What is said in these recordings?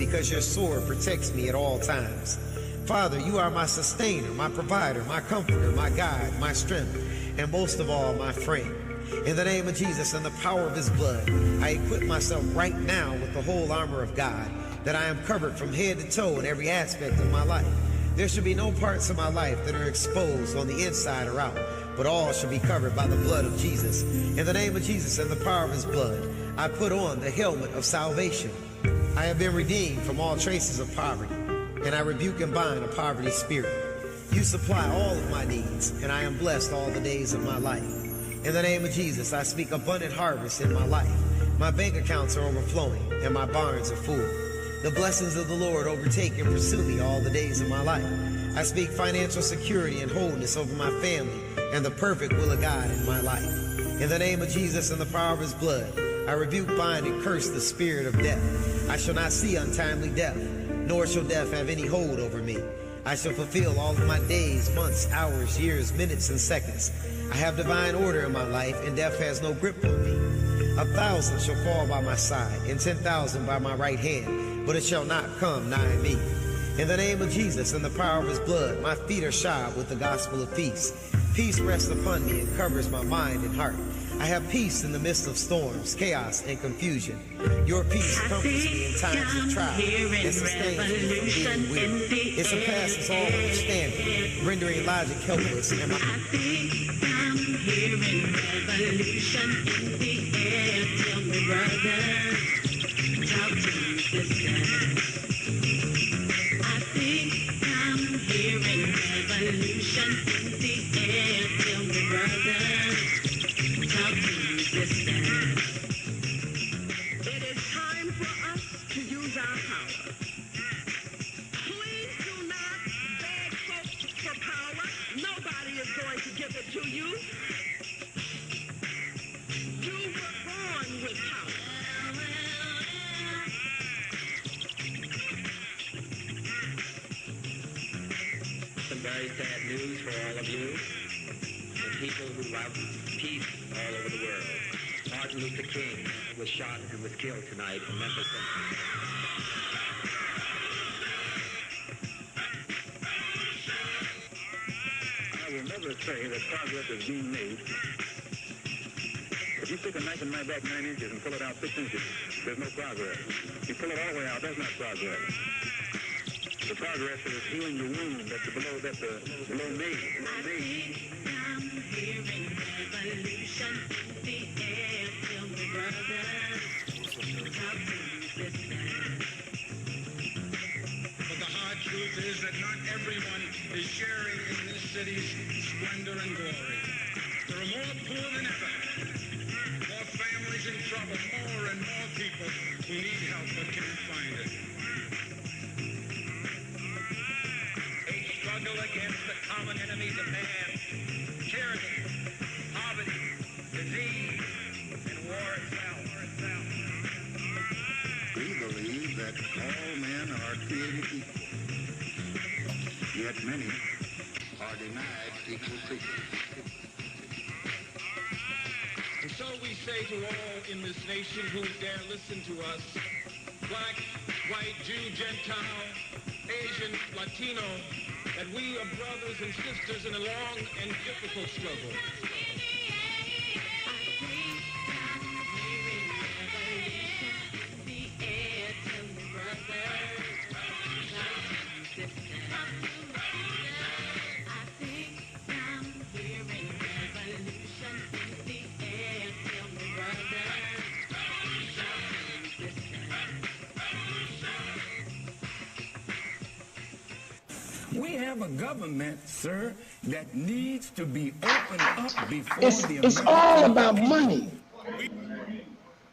because your sword protects me at all times. Father, you are my sustainer, my provider, my comforter, my guide, my strength, and most of all, my friend. In the name of Jesus and the power of his blood, I equip myself right now with the whole armor of God, that I am covered from head to toe in every aspect of my life. There should be no parts of my life that are exposed on the inside or out, but all should be covered by the blood of Jesus. In the name of Jesus and the power of his blood, I put on the helmet of salvation. I have been redeemed from all traces of poverty, and I rebuke and bind a poverty spirit. You supply all of my needs, and I am blessed all the days of my life. In the name of Jesus, I speak abundant harvest in my life. My bank accounts are overflowing, and my barns are full. The blessings of the Lord overtake and pursue me all the days of my life. I speak financial security and wholeness over my family, and the perfect will of God in my life. In the name of Jesus and the power of his blood, I rebuke, bind, and curse the spirit of death. I shall not see untimely death, nor shall death have any hold over me. I shall fulfill all of my days, months, hours, years, minutes, and seconds. I have divine order in my life, and death has no grip on me. 1,000 shall fall by my side, and 10,000 by my right hand, but it shall not come nigh me. In the name of Jesus and the power of his blood, my feet are shod with the gospel of peace. Peace rests upon me and covers my mind and heart. I have peace in the midst of storms, chaos, and confusion. Your peace comforts me in times of trial and sustains me from being weary. It surpasses all understanding, rendering logic helpless. And I think I'm hearing revolution in the air. Tell me, brother, talk to me, sister. I think I'm hearing revolution in the air. Tell me, brother. Talk to me, sister. It is time for us to use our power. Please do not beg folks for power. Nobody is going to give it to you. You were born with power. Some very sad news for all of you. The people who love peace all over the world. Martin Luther King was shot and was killed tonight in Memphis. I will never say that progress is being made. If you stick a knife in my back 9 inches and pull it out 6 inches, there's no progress. You pull it all the way out, that's not progress. The progress is healing the wound that's below me. I'm hearing revolution in the air. Tell me, brother, talk to me, sister. But the hard truth is that not everyone is sharing in this city's splendor and glory. There are more poor than ever, more families in trouble, more and more people who need help but can't find it. A struggle against the common enemies of man, tyranny, poverty, disease, and war itself. We believe that all men are created equal, yet many are denied equal treatment. And so we say to all in this nation who dare listen to us, black, white, Jew, Gentile, Asian, Latino, that we are brothers and sisters in a long and difficult struggle. We have a government, sir, that needs to be opened up before It's all about money.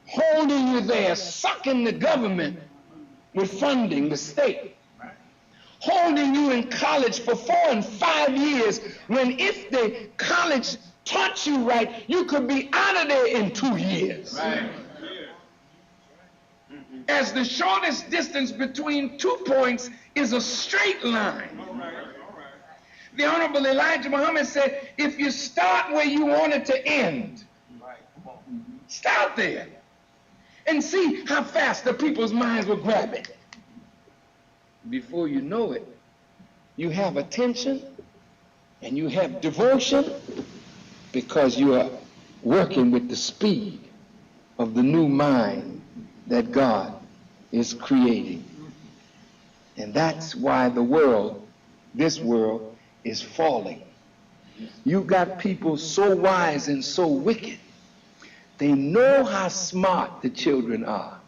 Holding you there, sucking the government with funding, the state. Holding you in college for 4 and 5 years, when if the college taught you right, you could be out of there in 2 years. Right. As the shortest distance between 2 points is a straight line. The Honorable Elijah Muhammad said, if you start where you want it to end, start there and see how fast the people's minds will grab it. before you know it, you have attention and you have devotion because you are working with the speed of the new mind that God is creating. And that's why the world, this world, is falling. You got people so wise and so wicked. They know how smart the children are,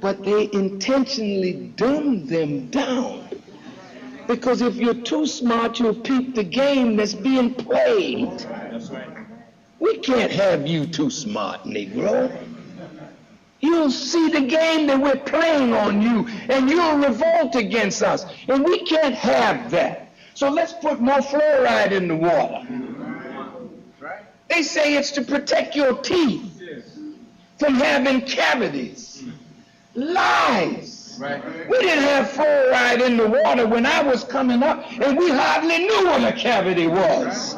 but they intentionally dumb them down. Because if you're too smart, you'll peep the game that's being played. We can't have you too smart, Negro. You'll see the game that we're playing on you, and you'll revolt against us. And we can't have that. So let's put more fluoride in the water. They say it's to protect your teeth from having cavities. Lies. We didn't have fluoride in the water when I was coming up, and we hardly knew what a cavity was.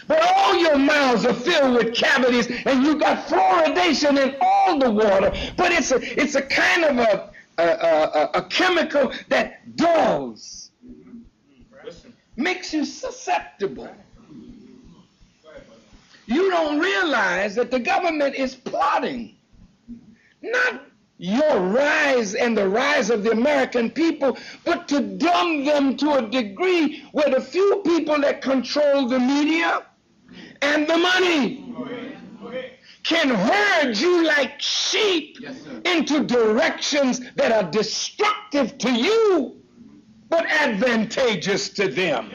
But all your mouths are filled with cavities, and you got fluoridation in all the water. But it's a kind of a chemical that dulls, makes you susceptible. You don't realize that the government is plotting not your rise and the rise of the American people, but to dumb them to a degree where the few people that control the media and the money can herd you like sheep into directions that are destructive to you, but advantageous to them.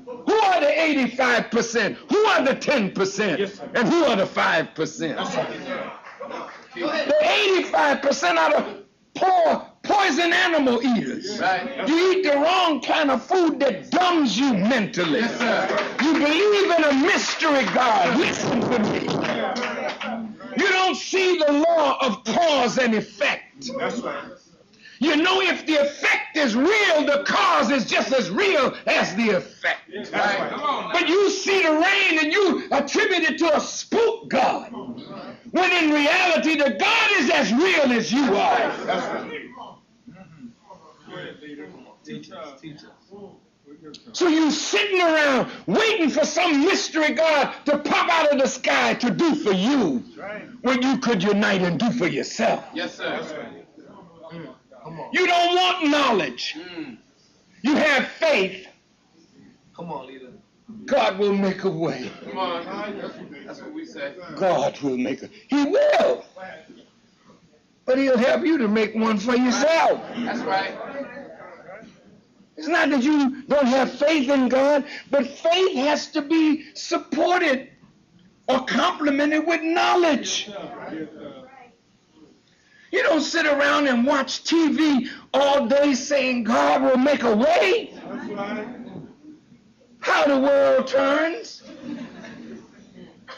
Who are the 85%? Who are the 10%? And who are the 5%? The 85% are the poor, poison animal eaters. You eat the wrong kind of food that dumbs you mentally. You believe in a mystery God. Listen to me. You don't see the law of cause and effect. You know, if the effect is real, the cause is just as real as the effect. But you see the rain and you attribute it to a spook God, when in reality the God is as real as you are. So you sitting around waiting for some mystery God to pop out of the sky to do for you when you could unite and do for yourself. Yes, sir. You don't want knowledge. You have faith. Come on, leader. God will make a way. Come on. That's what we say. God will make a... He will. But he'll help you to make one for yourself. That's right. It's not that you don't have faith in God, but faith has to be supported or complemented with knowledge. You don't sit around and watch TV all day saying God will make a way. How the world turns.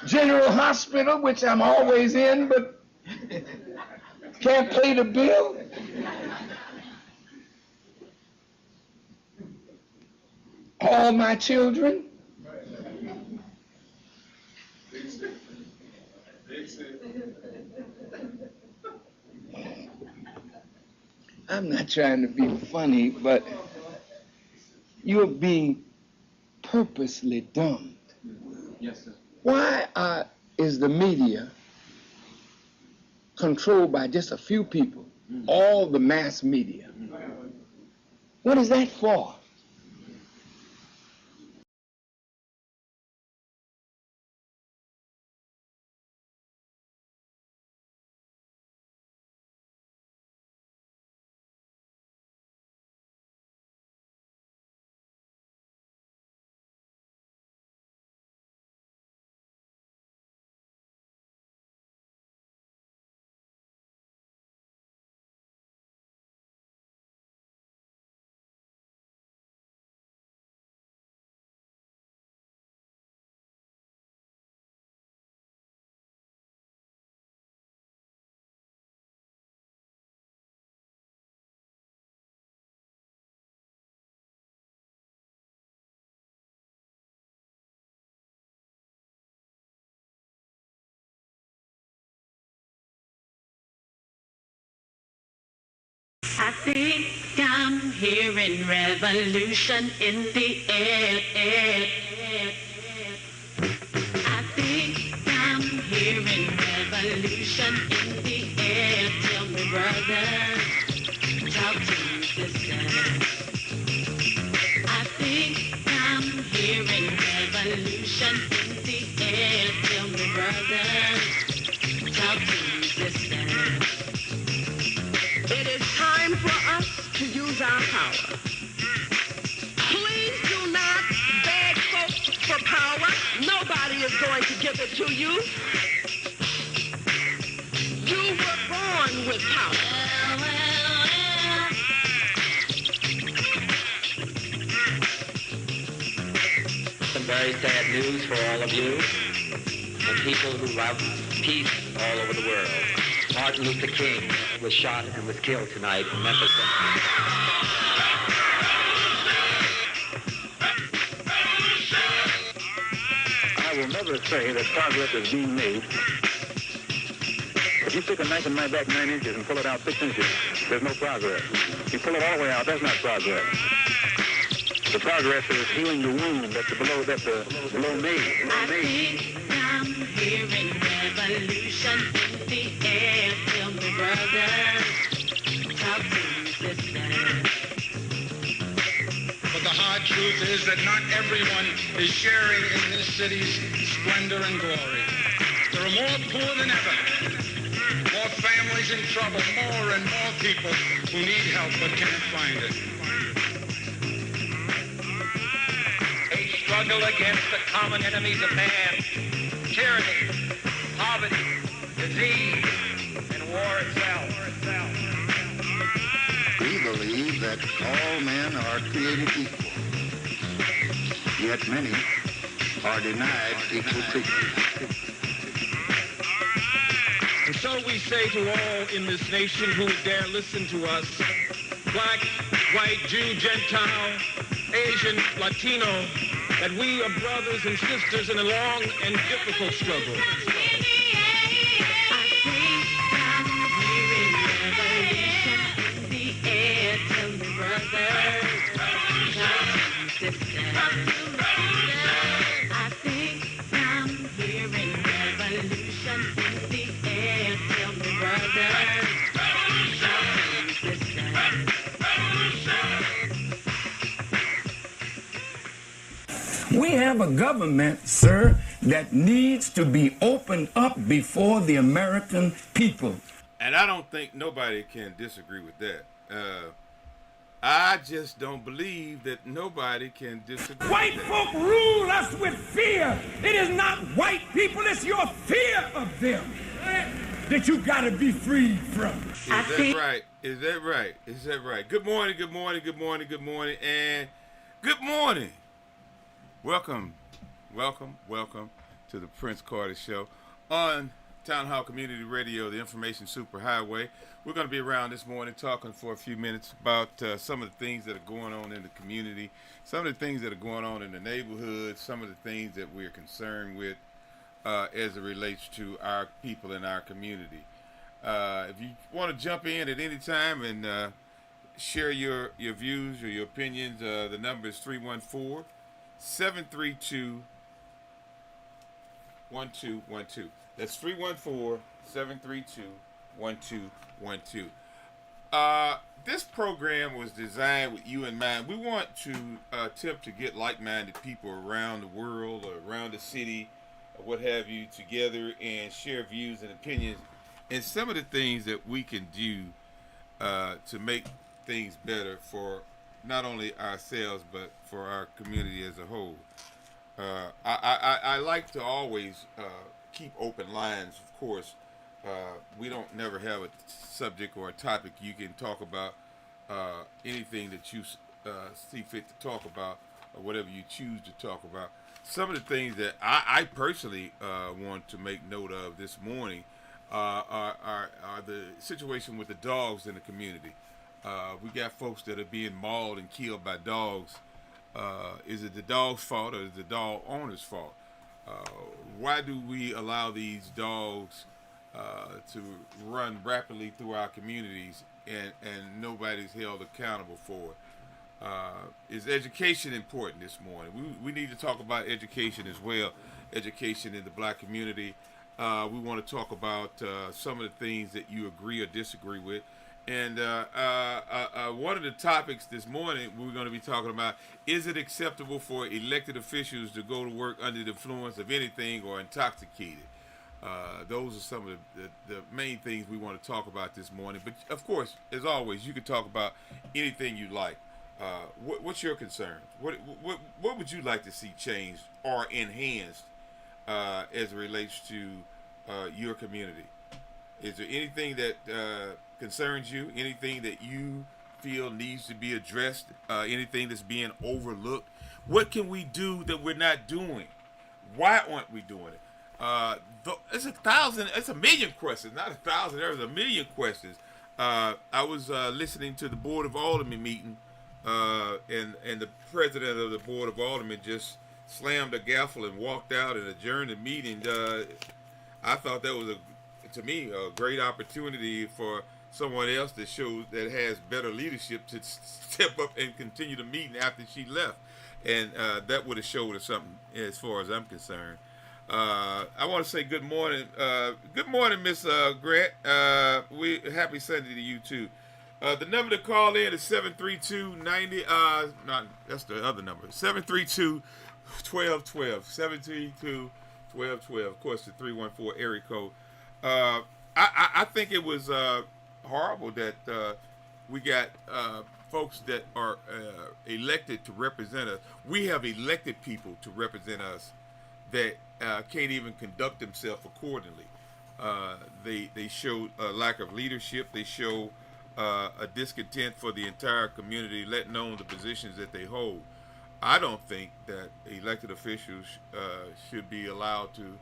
General Hospital, which I'm always in, but can't pay the bill. All my children. I'm not trying to be funny, but you're being purposely dumbed. Yes, sir. Why is the media controlled by just a few people, all the mass media? What is that for? I think I'm hearing revolution in the air. I think I'm hearing revolution in the air. Tell me, brother, talk to me, sister. I think I'm hearing revolution in the air. Tell me, brother, talk to me, sister. It is time for us to use our power. Please do not beg folks for power. Nobody is going to give it to you. You were born with power. Some very sad news for all of you and people who love peace all over the world. Martin Luther King was shot and was killed tonight in Memphis. I will never say that progress is being made. If you stick a knife in my back 9 inches and pull it out 6 inches, there's no progress. You pull it all the way out, that's not progress. The progress is healing the wound that the blow made. I think I'm hearing revolution in the air. Tell me, brother, talk to me, sister. But the hard truth is that not everyone is sharing in this city's splendor and glory. There are more poor than ever, more families in trouble, more and more people who need help but can't find it. A struggle against the common enemies of man, tyranny, poverty, disease, and war itself. We believe that all men are created equal, yet many are denied equal treatment. And so we say to all in this nation who dare listen to us, black, white, Jew, Gentile, Asian, Latino, that we are brothers and sisters in a long and difficult struggle. We have a government, sir, that needs to be opened up before the American people. And I don't think nobody can disagree with that. I just don't believe that nobody can disagree. White folk rule us with fear. It is not white people, it's your fear of them that you gotta be freed from. Is that right? Is that right? Is that right? Good morning, good morning, good morning, good morning, and good morning. Welcome to the Prince Carter Show on Town Hall Community Radio, the Information Superhighway. We're going to be around this morning talking for a few minutes about some of the things that are going on in the community, some of the things that are going on in the neighborhood, some of the things that we're concerned with as it relates to our people in our community. If you want to jump in at any time and share your views or your opinions, the number is 314-732-1212. That's 314-732-1212. This program was designed with you in mind. We want to attempt to get like-minded people around the world or around the city or what have you together and share views and opinions and some of the things that we can do to make things better for not only ourselves but for our community as a whole. I like to always keep open lines, of course. We don't never have a subject or a topic you can talk about, anything that you see fit to talk about or whatever you choose to talk about. Some of the things that I personally want to make note of this morning are the situation with the dogs in the community. We got folks that are being mauled and killed by dogs. Is it the dog's fault or is it the dog owner's fault? Why do we allow these dogs to run rapidly through our communities and nobody's held accountable for it. Is education important this morning? We need to talk about education as well, education in the black community. We want to talk about some of the things that you agree or disagree with. And one of the topics this morning we're going to be talking about, is it acceptable for elected officials to go to work under the influence of anything or intoxicated? Those are some of the main things we want to talk about this morning. But, of course, as always, you can talk about anything you like. What's your concern? What would you like to see changed or enhanced as it relates to your community? Is there anything that concerns you? Anything that you feel needs to be addressed? Anything that's being overlooked? What can we do that we're not doing? Why aren't we doing it? It's a million questions, not 1,000. There's a million questions. I was listening to the Board of Aldermen meeting, and the president of the Board of Aldermen just slammed a gavel and walked out and adjourned the meeting. I thought that was to me a great opportunity for someone else that has better leadership to step up and continue the meeting after she left, and that would have showed us something as far as I'm concerned. I want to say good morning. Good morning, Miss Grant. Happy Sunday to you too. The number to call in is 732-90. That's the other number. 732-1212. 732-1212. Of course, the 314 area code. I think it was horrible that we got folks that are elected to represent us. We have elected people to represent us that can't even conduct themselves accordingly. They show a lack of leadership. They show a discontent for the entire community, let known the positions that they hold. I don't think that elected officials should be allowed to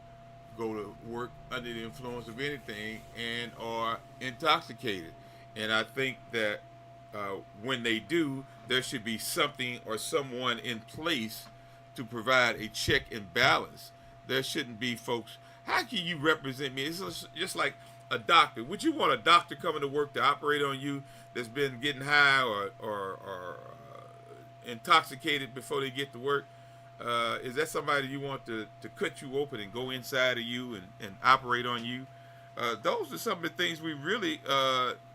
go to work under the influence of anything and are intoxicated. And I think that when they do, there should be something or someone in place to provide a check and balance. There shouldn't be folks, how can you represent me? It's just like a doctor. Would you want a doctor coming to work to operate on you that's been getting high or intoxicated before they get to work? Is that somebody you want to cut you open and go inside of you and operate on you? Those are some of the things we really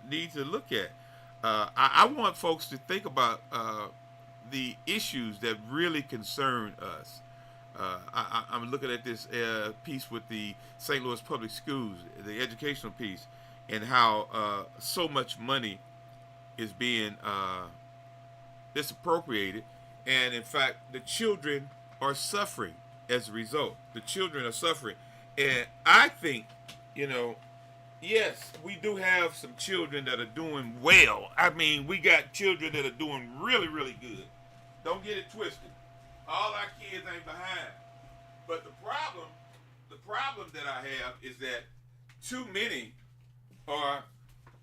need to look at. I want folks to think about the issues that really concern us. I'm looking at this piece with the St. Louis Public Schools, the educational piece, and how so much money is being misappropriated. And in fact, the children are suffering as a result. The children are suffering. And I think, yes, we do have some children that are doing well. I mean, we got children that are doing really, really good. Don't get it twisted. All our kids ain't behind. But the problem that I have is that too many are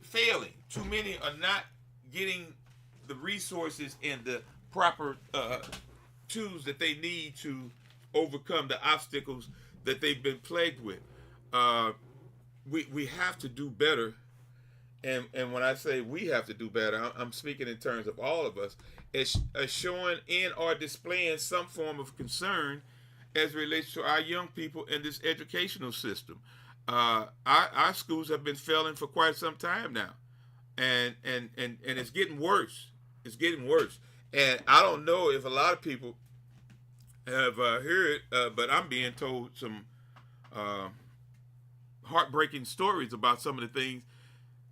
failing. Too many are not getting the resources and the proper tools that they need to overcome the obstacles that they've been plagued with. We have to do better. And when I say we have to do better, I'm speaking in terms of all of us, as showing in or displaying some form of concern as it relates to our young people in this educational system. Our schools have been failing for quite some time now. And it's getting worse. It's getting worse. And I don't know if a lot of people have heard, but I'm being told some heartbreaking stories about some of the things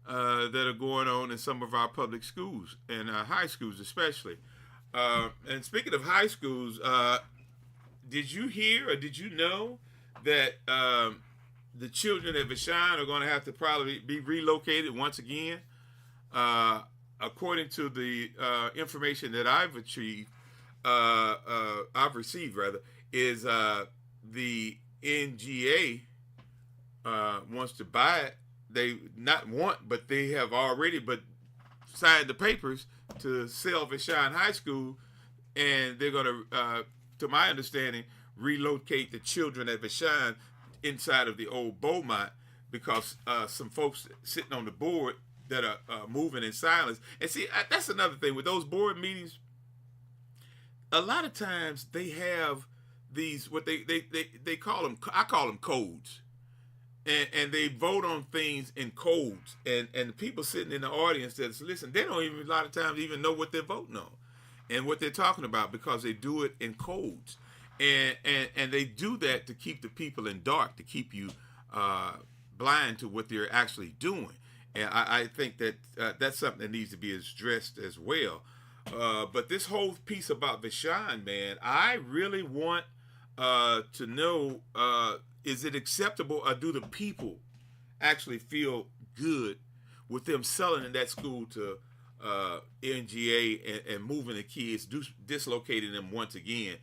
that are going on in some of our public schools and high schools especially. And speaking of high schools, did you hear or did you know that the children at Vashon are going to have to probably be relocated once again? According to the information that I've received, is the NGA wants to buy it. They not want, but they have already signed the papers to sell Vashon High School, and they're going to my understanding, relocate the children at Vashon inside of the old Beaumont, because some folks sitting on the board that are moving in silence. And see, that's another thing with those board meetings. A lot of times they have these what they call them. I call them codes, and they vote on things in codes. And the people sitting in the audience that's listening, they don't even a lot of times even know what they're voting on and what they're talking about because they do it in codes. And they do that to keep the people in dark, to keep you blind to what they're actually doing. And I think that that's something that needs to be addressed as well. But this whole piece about Vashon, man, I really want to know, is it acceptable or do the people actually feel good with them selling in that school to NGA and moving the kids, dislocating them once again?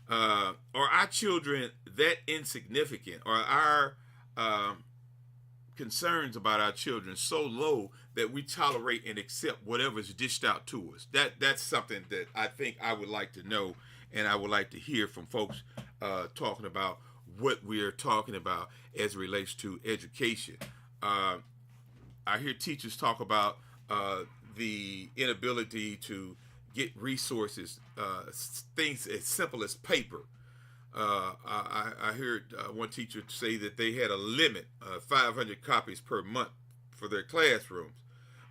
Are our children that insignificant? Are our concerns about our children so low that we tolerate and accept whatever's dished out to us? That's something that I think I would like to know, and I would like to hear from folks talking about what we're talking about as it relates to education. I hear teachers talk about the inability to get resources, things as simple as paper. I heard one teacher say that they had a limit, 500 copies per month for their classrooms,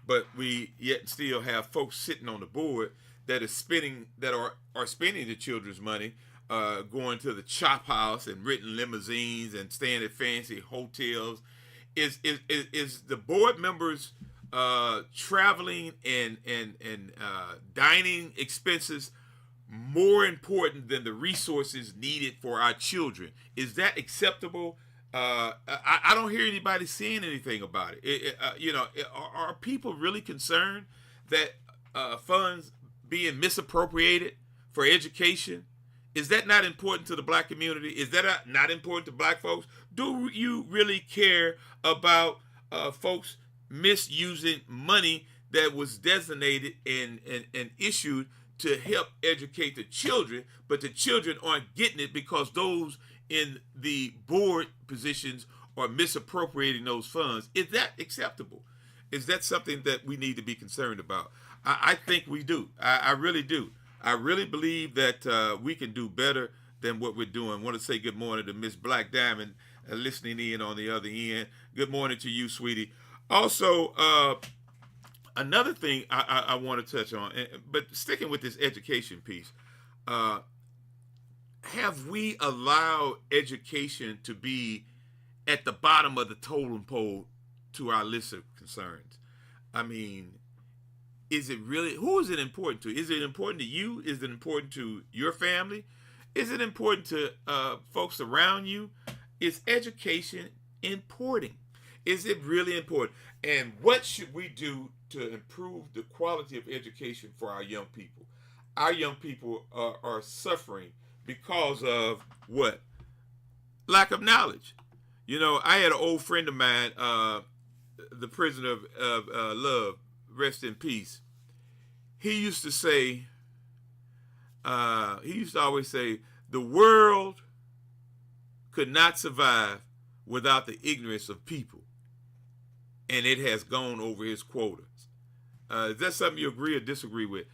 but we yet still have folks sitting on the board that is spending the children's money, going to the chop house and renting limousines and staying at fancy hotels. Is the board members traveling and dining expenses more important than the resources needed for our children? Is that acceptable? I don't hear anybody saying anything about it. Are people really concerned that funds being misappropriated for education? Is that not important to the black community? Is that not important to black folks? Do you really care about folks misusing money that was designated and issued to help educate the children, but the children aren't getting it because those in the board positions are misappropriating those funds? Is that acceptable? Is that something that we need to be concerned about? I think we do. I really do. I really believe that we can do better than what we're doing. I want to say good morning to Miss Black Diamond listening in on the other end. Good morning to you, sweetie. Also, another thing I want to touch on, but sticking with this education piece, have we allowed education to be at the bottom of the totem pole to our list of concerns? I mean, is it really, who is it important to? Is it important to you? Is it important to your family? Is it important to folks around you? Is education important? Is it really important? And what should we do to improve the quality of education for our young people? Our young people are suffering because of what? Lack of knowledge. You know, I had an old friend of mine, the prisoner of love, rest in peace. He used to say, he used to always say, the world could not survive without the ignorance of people. And it has gone over his quotas. Is that something you agree or disagree with?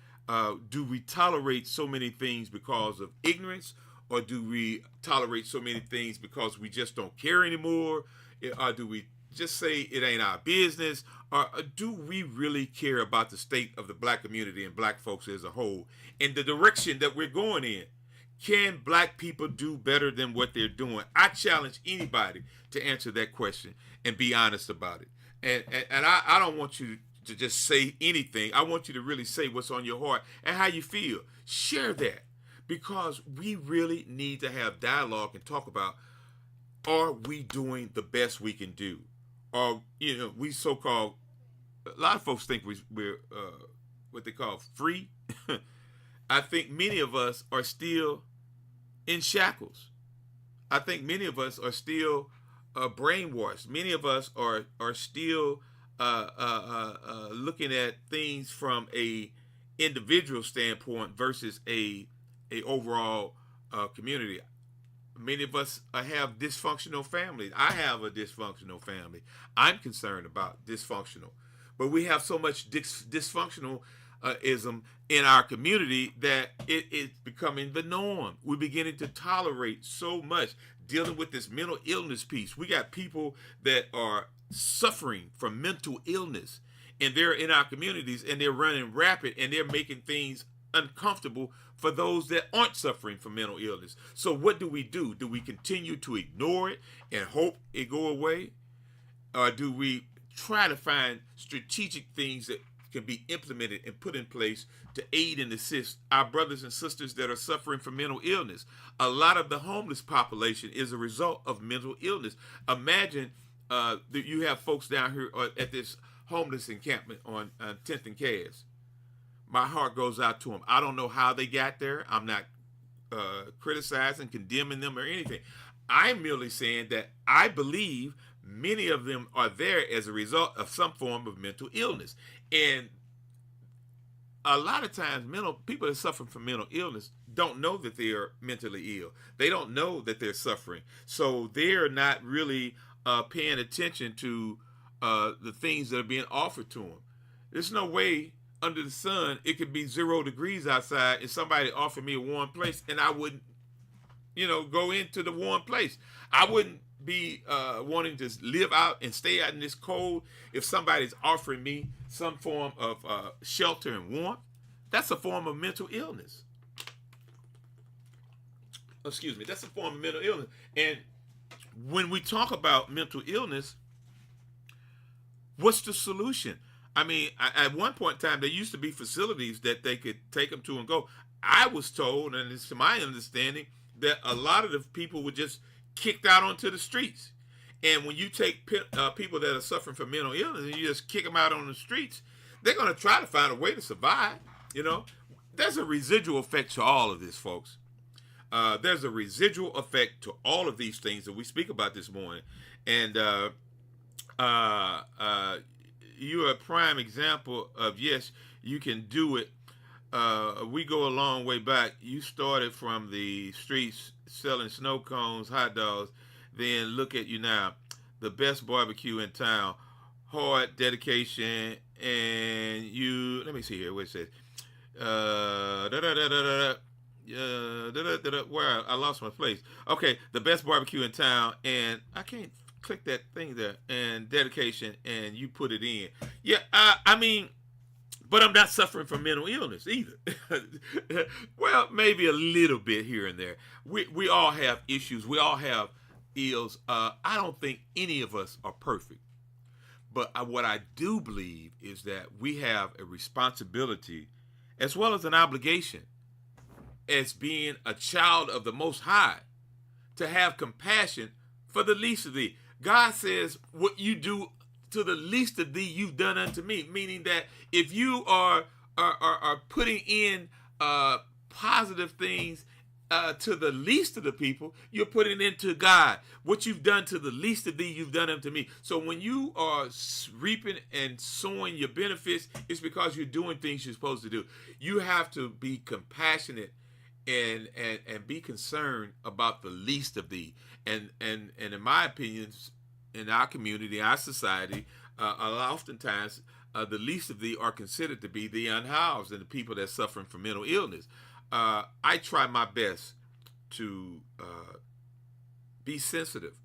Do we tolerate so many things because of ignorance, or do we tolerate so many things because we just don't care anymore? Or do we just say it ain't our business? Or do we really care about the state of the black community and black folks as a whole and the direction that we're going in? Can black people do better than what they're doing? I challenge anybody to answer that question and be honest about it. And I don't want you to just say anything. I want you to really say what's on your heart and how you feel. Share that, because we really need to have dialogue and talk about, are we doing the best we can do? Or, you know, we so-called, a lot of folks think we're what they call free. I think many of us are still in shackles. I think many of us are still brainwashed. Many of us are still looking at things from a individual standpoint versus a overall community. Many of us have dysfunctional families. I have a dysfunctional family. I'm concerned about dysfunctional. but we have so much dysfunctionalism in our community that it's becoming the norm. We're beginning to tolerate so much dealing with this mental illness piece. We got people that are suffering from mental illness, and they're in our communities, and they're running rapid, and they're making things uncomfortable for those that aren't suffering from mental illness. So what do? Do we continue to ignore it and hope it go away? Or do we try to find strategic things that can be implemented and put in place to aid and assist our brothers and sisters that are suffering from mental illness? A lot of the homeless population is a result of mental illness. Imagine that you have folks down here at this homeless encampment on 10th and Cass. My heart goes out to them. I don't know how they got there. I'm not criticizing, condemning them or anything. I'm merely saying that I believe many of them are there as a result of some form of mental illness. And a lot of times people that suffer from mental illness don't know that they are mentally ill. They don't know that they're suffering. So they're not really paying attention to the things that are being offered to them. There's no way under the sun it could be 0 degrees outside and somebody offered me a warm place and I wouldn't, go into the warm place. I wouldn't be wanting to live out and stay out in this cold if somebody's offering me some form of shelter and warmth. That's a form of mental illness. Excuse me. That's a form of mental illness. And when we talk about mental illness, what's the solution? I mean, at one point in time, there used to be facilities that they could take them to and go. I was told, and it's to my understanding, that a lot of the people were just kicked out onto the streets. And when you take people that are suffering from mental illness and you just kick them out on the streets, they're going to try to find a way to survive. There's a residual effect to all of this, folks. There's a residual effect to all of these things that we speak about this morning. And you're a prime example of, yes, you can do it. We go a long way back. You started from the streets selling snow cones, hot dogs. Then look at you now, the best barbecue in town, hard dedication, and you, let me see here, what it says. Where I lost my place. Okay, the best barbecue in town, and I can't click that thing there, and dedication, and you put it in. Yeah, I mean, but I'm not suffering from mental illness either. Well, maybe a little bit here and there. We all have issues. We all have ills. I don't think any of us are perfect. But what I do believe is that we have a responsibility as well as an obligation as being a child of the Most High to have compassion for the least of thee. God says, what you do to the least of thee, you've done unto me. Meaning that if you are putting in positive things to the least of the people, you're putting into God. What you've done to the least of thee, you've done unto me. So when you are reaping and sowing your benefits, it's because you're doing things you're supposed to do. You have to be compassionate and be concerned about the least of thee. And in my opinion, in our community, our society, oftentimes the least of thee are considered to be the unhoused and the people that are suffering from mental illness. I try my best to be sensitive.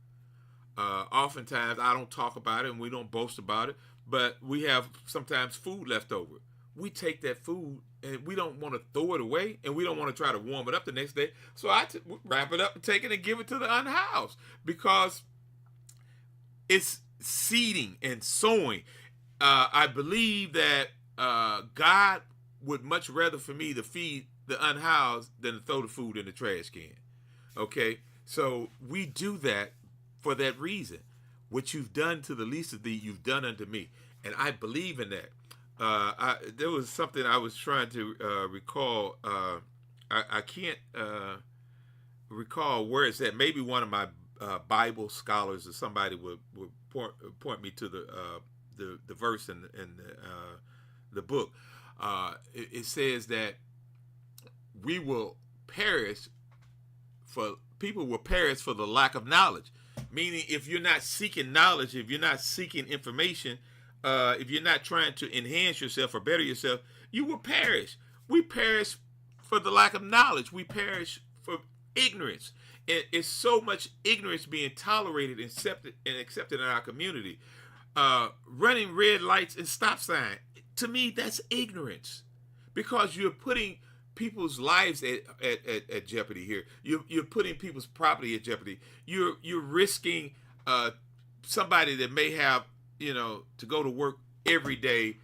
Oftentimes I don't talk about it and we don't boast about it, but we have sometimes food left over. We take that food and we don't want to throw it away and we don't want to try to warm it up the next day. So I wrap it up and take it and give it to the unhoused because it's seeding and sowing. I believe that God would much rather for me to feed the unhoused than to throw the food in the trash can. Okay? So we do that for that reason. What you've done to the least of thee, you've done unto me. And I believe in that. There was something I was trying to recall. I can't recall where it's at. Maybe one of my Bible scholars or somebody would point me to the verse in the book. It says that people will perish for the lack of knowledge. Meaning, if you're not seeking knowledge, if you're not seeking information, if you're not trying to enhance yourself or better yourself, you will perish. We perish for the lack of knowledge. We perish for ignorance. And it's so much ignorance being tolerated and accepted in our community. Running red lights and stop sign, to me, that's ignorance, because you're putting people's lives at jeopardy here. You're putting people's property at jeopardy. You're risking somebody that may have, to go to work every day,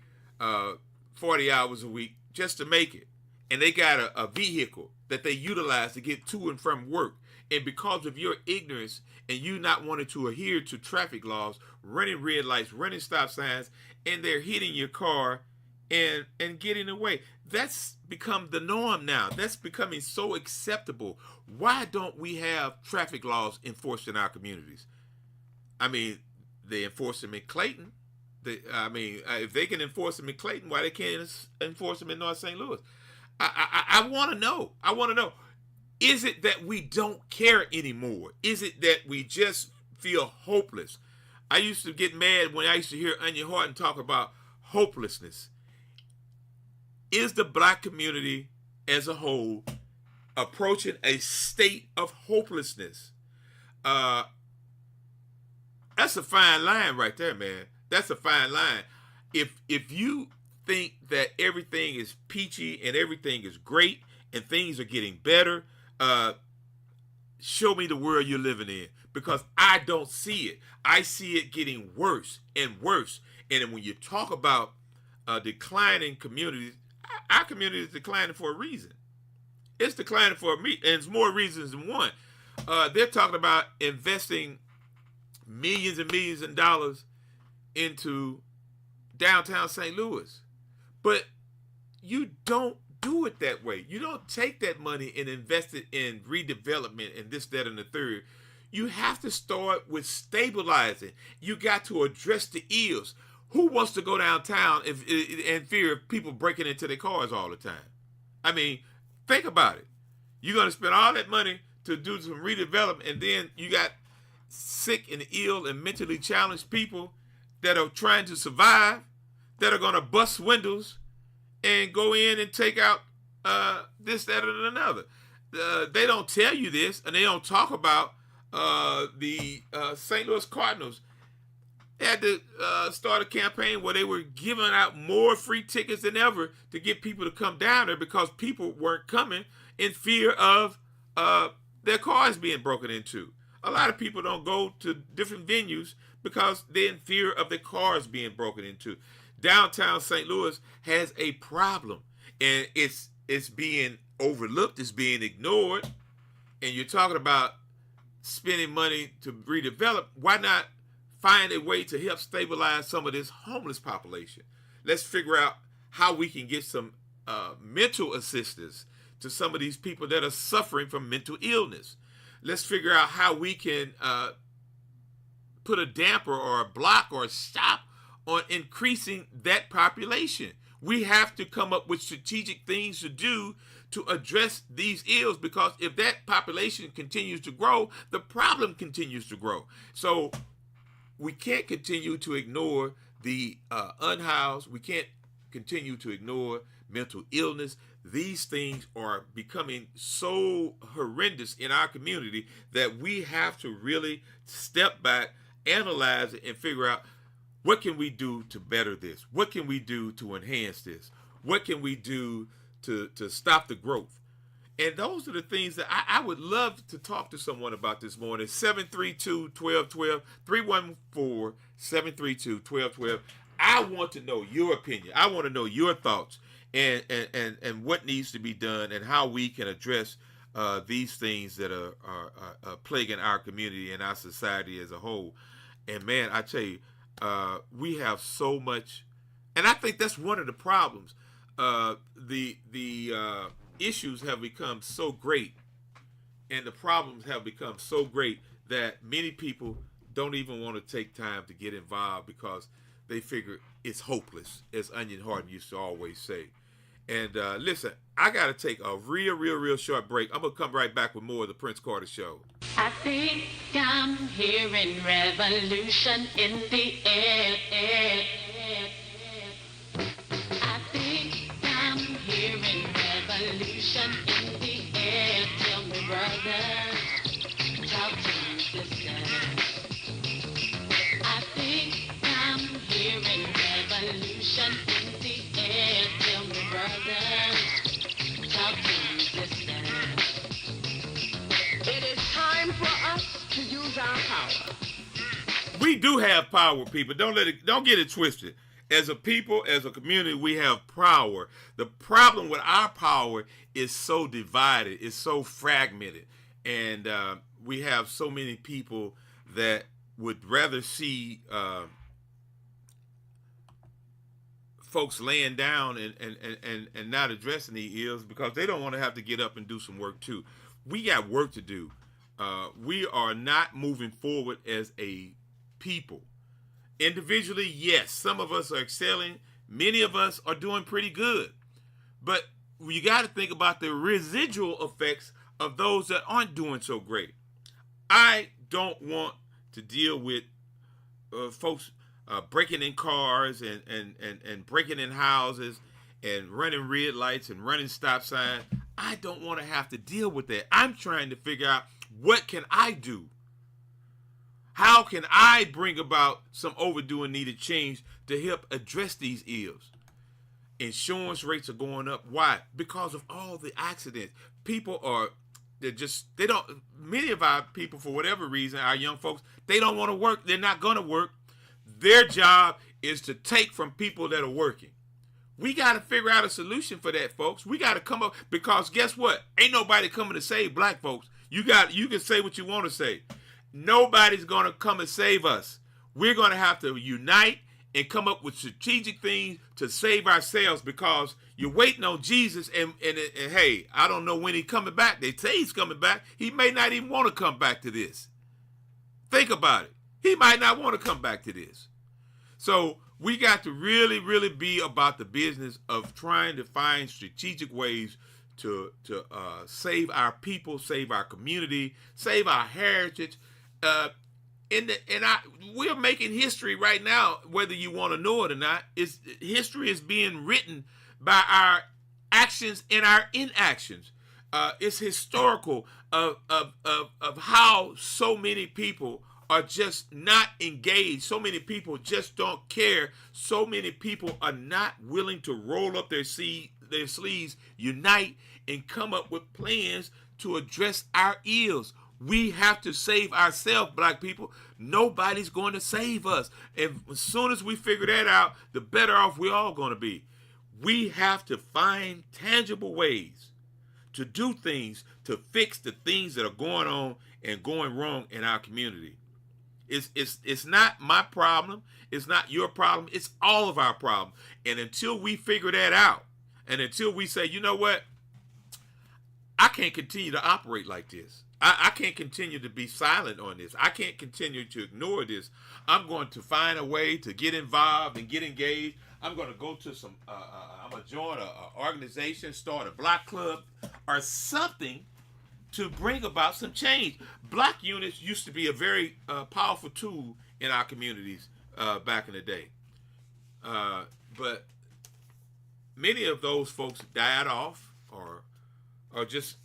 40 hours a week just to make it. And they got a vehicle that they utilize to get to and from work. And because of your ignorance and you not wanting to adhere to traffic laws, running red lights, running stop signs, and they're hitting your car and getting away. That's become the norm now. That's becoming so acceptable. Why don't we have traffic laws enforced in our communities? I mean, they enforce them in Clayton. If they can enforce them in Clayton, why they can't enforce them in North St. Louis? I want to know. I want to know. Is it that we don't care anymore? Is it that we just feel hopeless? I used to get mad when I used to hear Onion Horton talk about hopelessness. Is the black community as a whole approaching a state of hopelessness? That's a fine line right there, man. That's a fine line. If you think that everything is peachy and everything is great and things are getting better, show me the world you're living in, because I don't see it. I see it getting worse and worse. And then when you talk about declining communities, our community is declining for a reason. It's declining for and it's more reasons than one. They're talking about investing millions and millions of dollars into downtown St. Louis. But you don't do it that way. You don't take that money and invest it in redevelopment and this, that, and the third. You have to start with stabilizing. You got to address the ills. Who wants to go downtown in fear of people breaking into their cars all the time? I mean, think about it. You're going to spend all that money to do some redevelopment, and then you got sick and ill and mentally challenged people that are trying to survive, that are going to bust windows and go in and take out this, that, and another. They don't tell you this, and they don't talk about the St. Louis Cardinals. They had to start a campaign where they were giving out more free tickets than ever to get people to come down there, because people weren't coming in fear of their cars being broken into. A lot of people don't go to different venues because they're in fear of their cars being broken into. Downtown St. Louis has a problem, and it's being overlooked, it's being ignored. And you're talking about spending money to redevelop. Why not find a way to help stabilize some of this homeless population? Let's figure out how we can get some mental assistance to some of these people that are suffering from mental illness. Let's figure out how we can put a damper or a block or a stop on increasing that population. We have to come up with strategic things to do to address these ills, because if that population continues to grow, the problem continues to grow. So we can't continue to ignore the unhoused. We can't continue to ignore mental illness. These things are becoming so horrendous in our community that we have to really step back, analyze it, and figure out, what can we do to better this? What can we do to enhance this? What can we do to stop the growth? And those are the things that I would love to talk to someone about this morning. 732-1212, 314-732-1212. I want to know your opinion. I want to know your thoughts and what needs to be done and how we can address these things that are plaguing our community and our society as a whole. And man, I tell you, we have so much, and I think that's one of the problems. The issues have become so great, and the problems have become so great that many people don't even want to take time to get involved because they figure it's hopeless, as Onion Horton used to always say. And listen, I got to take a real short break. I'm going to come right back with more of the Prince Carter Show. I think I'm hearing revolution in the air. hearing revolution in the air. Tell me, brother, talk to me, sister. I think I'm hearing revolution in the air. Tell me, brother, talk to me, sister. It is time for us to use our power. We do have power, people. Don't get it twisted. As a people, as a community, we have power. The problem with our power is so divided, it's so fragmented, and we have so many people that would rather see folks laying down and not addressing the ills because they don't want to have to get up and do some work too. We got work to do. We are not moving forward as a people. Individually, yes, some of us are excelling. Many of us are doing pretty good. But you got to think about the residual effects of those that aren't doing so great. I don't want to deal with folks breaking in cars and breaking in houses and running red lights and running stop signs. I don't want to have to deal with that. I'm trying to figure out, what can I do? How can I bring about some overdue and needed change to help address these ills? Insurance rates are going up. Why? Because of all the accidents. People are, many of our people, for whatever reason, our young folks, they don't want to work. They're not going to work. Their job is to take from people that are working. We got to figure out a solution for that, folks. We got to come up, because guess what? Ain't nobody coming to save black folks. You can say what you want to say. Nobody's going to come and save us. We're going to have to unite and come up with strategic things to save ourselves, because you're waiting on Jesus and hey, I don't know when he's coming back. They say he's coming back. He may not even want to come back to this. Think about it. He might not want to come back to this. So we got to really, really be about the business of trying to find strategic ways to save our people, save our community, save our heritage. We're making history right now, whether you want to know it or not. History is being written by our actions and our inactions. It's historical of how so many people are just not engaged. So many people just don't care. So many people are not willing to roll up their sleeves, unite, and come up with plans to address our ills. We have to save ourselves, black people. Nobody's going to save us. And as soon as we figure that out, the better off we're all going to be. We have to find tangible ways to do things to fix the things that are going on and going wrong in our community. It's not my problem. It's not your problem. It's all of our problem. And until we figure that out, and until we say, you know what, I can't continue to operate like this. I can't continue to be silent on this. I can't continue to ignore this. I'm going to find a way to get involved and get engaged. I'm going to go to I'm going to join an organization, start a block club or something to bring about some change. Block units used to be a very powerful tool in our communities back in the day. But many of those folks died off or just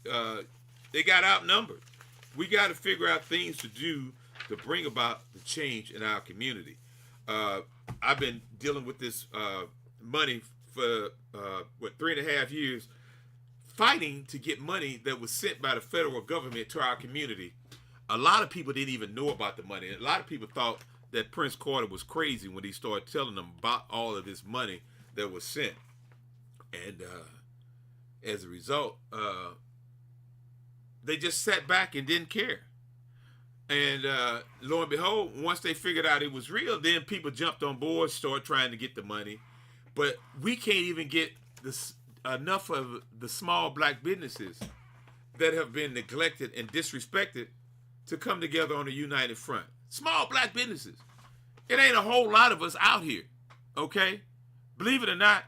they got outnumbered. We got to figure out things to do to bring about the change in our community. I've been dealing with this money for 3.5 years, fighting to get money that was sent by the federal government to our community. A lot of people didn't even know about the money. A lot of people thought that Prince Carter was crazy when he started telling them about all of this money that was sent. And as a result, they just sat back and didn't care. And lo and behold, once they figured out it was real, then people jumped on board, started trying to get the money. But we can't even get enough of the small black businesses that have been neglected and disrespected to come together on a united front. Small black businesses. It ain't a whole lot of us out here, okay? Believe it or not,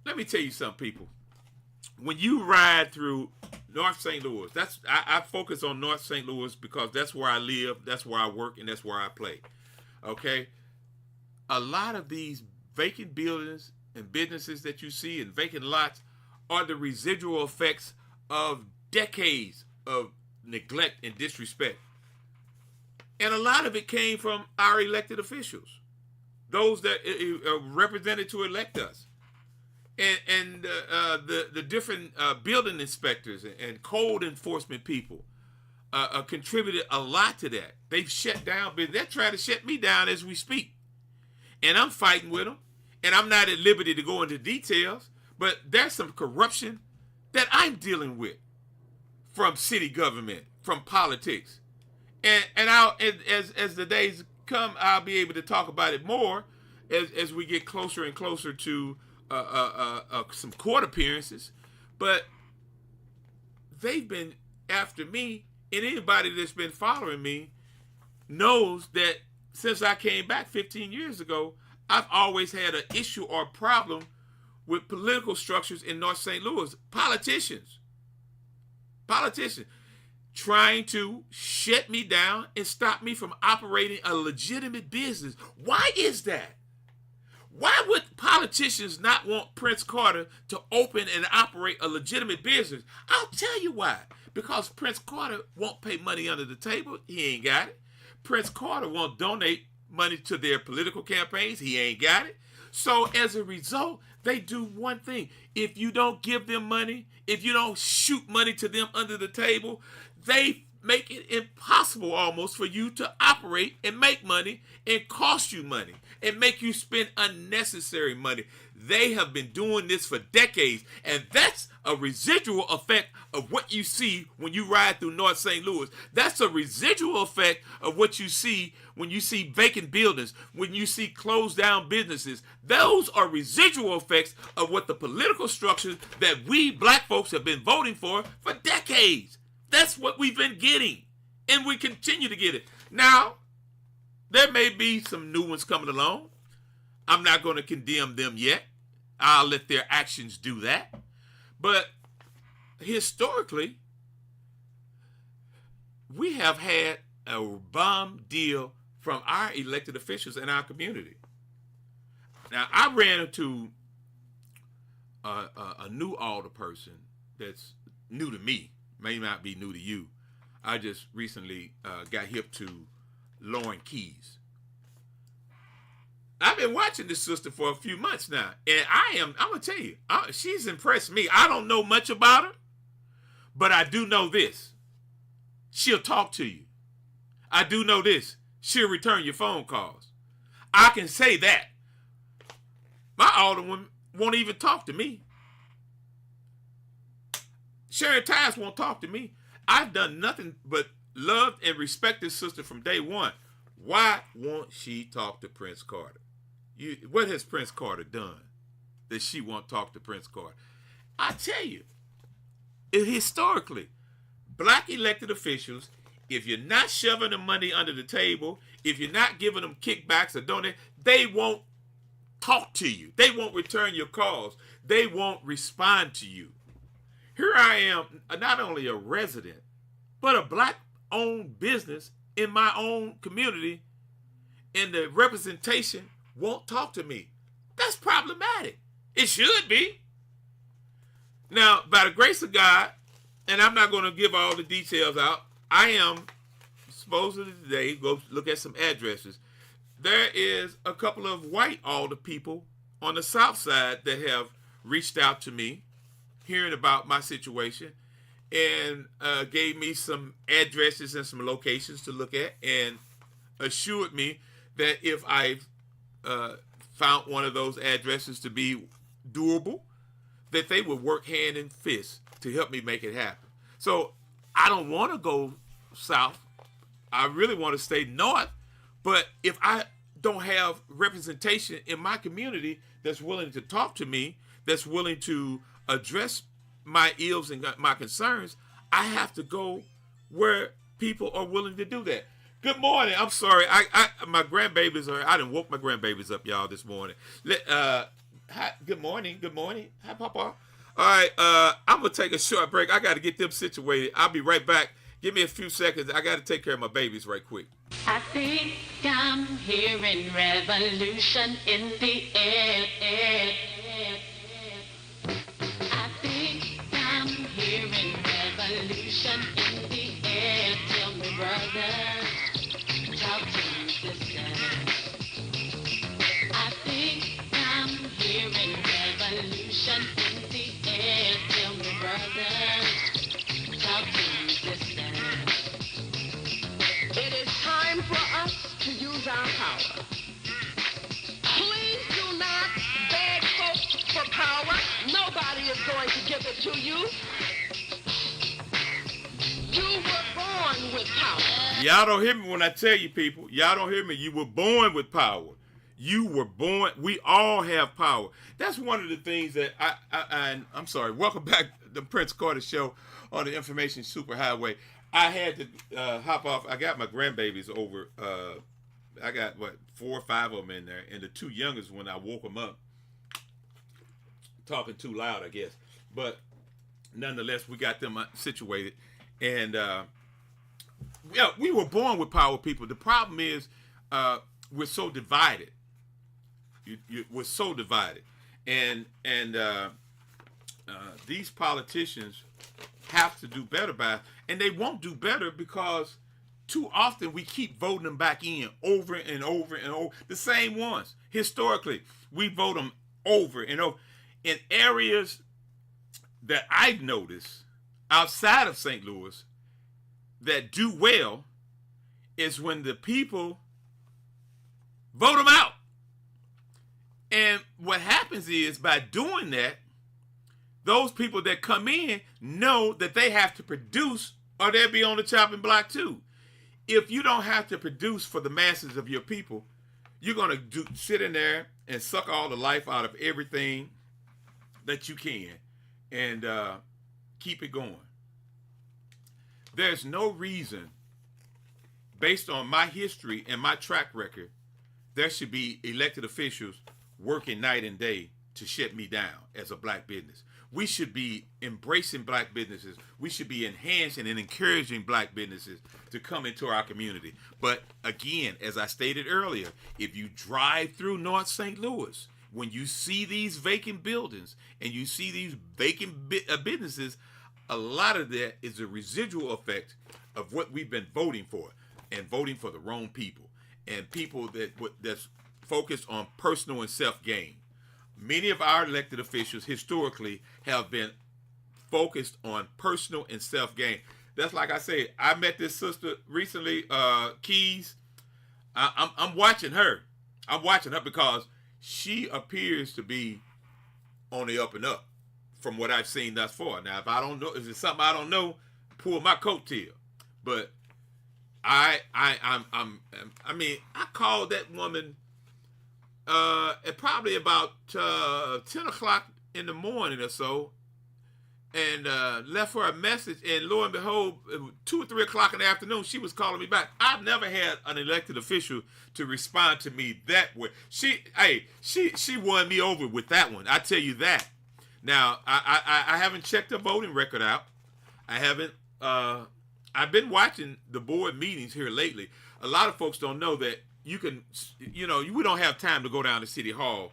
let me tell you something, people. When you ride through North St. Louis, I focus on North St. Louis because that's where I live, that's where I work, and that's where I play, okay? A lot of these vacant buildings and businesses that you see and vacant lots are the residual effects of decades of neglect and disrespect. And a lot of it came from our elected officials, those that are represented to elect us. And the different building inspectors and code enforcement people contributed a lot to that. They've shut down, but they're trying to shut me down as we speak. And I'm fighting with them. And I'm not at liberty to go into details, but there's some corruption that I'm dealing with from city government, from politics. And as the days come, I'll be able to talk about it more as we get closer and closer to some court appearances. But they've been after me, and anybody that's been following me knows that since I came back 15 years ago, I've always had an issue or a problem with political structures in North St. Louis. Politicians trying to shut me down and stop me from operating a legitimate business. Why is that? Why would politicians not want Prince Carter to open and operate a legitimate business? I'll tell you why. Because Prince Carter won't pay money under the table. He ain't got it. Prince Carter won't donate money to their political campaigns. He ain't got it. So as a result, they do one thing. If you don't give them money, if you don't shoot money to them under the table, they make it impossible almost for you to operate and make money and cost you money and make you spend unnecessary money. They have been doing this for decades, and that's a residual effect of what you see when you ride through North St. Louis. That's a residual effect of what you see when you see vacant buildings, when you see closed down businesses. Those are residual effects of what the political structures that we black folks have been voting for decades. That's what we've been getting, and we continue to get it. Now, there may be some new ones coming along. I'm not going to condemn them yet. I'll let their actions do that. But historically, we have had a bomb deal from our elected officials in our community. Now, I ran into a new alder person that's new to me, may not be new to you. I just recently got hip to Lauren Keys. I've been watching this sister for a few months now, and I'm going to tell you, she's impressed me. I don't know much about her, but I do know this. She'll talk to you. I do know this. She'll return your phone calls. I can say that. My alderwoman won't even talk to me. Sharon Tyus won't talk to me. I've done nothing but love and respect this sister from day one. Why won't she talk to Prince Carter? What has Prince Carter done that she won't talk to Prince Carter? I tell you, historically, black elected officials, if you're not shoving the money under the table, if you're not giving them kickbacks or donate, they won't talk to you. They won't return your calls. They won't respond to you. Here I am, not only a resident, but a black-owned business in my own community, and the representation won't talk to me. That's problematic. It should be. Now, by the grace of God, and I'm not going to give all the details out, I am supposedly today, go look at some addresses. There is a couple of white alder people on the south side that have reached out to me, hearing about my situation, and gave me some addresses and some locations to look at, and assured me that if I found one of those addresses to be doable, that they would work hand in fist to help me make it happen. So I don't want to go south. I really want to stay north. But if I don't have representation in my community that's willing to talk to me, that's willing to address my ills and my concerns, I have to go where people are willing to do that. Good morning. I'm sorry. My grandbabies I done woke my grandbabies up, y'all, this morning. Hi, good morning. Good morning. Hi, Papa. All right. I'm going to take a short break. I got to get them situated. I'll be right back. Give me a few seconds. I got to take care of my babies right quick. I think I'm hearing revolution in the air. I think revolution in the air. Tell me, brother, talk to me, sister. I think I'm hearing revolution in the air. Tell me, brother, talk to me, sister. It is time for us to use our power. Please do not beg folks for power. Nobody is going to give it to you. You were born with power. Y'all don't hear me when I tell you, people. Y'all don't hear me. You were born with power. You were born. We all have power. That's one of the things that I'm sorry. Welcome back to the Prince Carter Show on the Information Superhighway. I had to hop off. I got my grandbabies over. I got, 4 or 5 of them in there. And the 2 youngest, when I woke them up, talking too loud, I guess. But nonetheless, we got them situated. And yeah, we were born with power, people. The problem is we're so divided. We're so divided. And these politicians have to do better by, and they won't do better because too often we keep voting them back in over and over and over. The same ones. Historically, we vote them over and over. In areas that I've noticed outside of St. Louis that do well is when the people vote them out. And what happens is by doing that, those people that come in know that they have to produce or they'll be on the chopping block too. If you don't have to produce for the masses of your people, you're going to sit in there and suck all the life out of everything that you can and keep it going. There's no reason, based on my history and my track record, there should be elected officials working night and day to shut me down as a black business. We should be embracing black businesses. We should be enhancing and encouraging black businesses to come into our community. But again, as I stated earlier, if you drive through North St. Louis, when you see these vacant buildings and you see these vacant businesses, a lot of that is a residual effect of what we've been voting for, and voting for the wrong people, and people that's focused on personal and self-gain. Many of our elected officials historically have been focused on personal and self-gain. That's like I said, I met this sister recently, Keys. I'm watching her. I'm watching her because she appears to be on the up and up from what I've seen thus far. Now, if I don't know, if it's something I don't know, pull my coattail. But I called that woman at probably about 10 o'clock in the morning or so, and left her a message, and lo and behold, 2 or 3 o'clock in the afternoon, she was calling me back. I've never had an elected official to respond to me that way. She won me over with that one. I tell you that. Now, I haven't checked the voting record out. I haven't. I've been watching the board meetings here lately. A lot of folks don't know that you can, we don't have time to go down to City Hall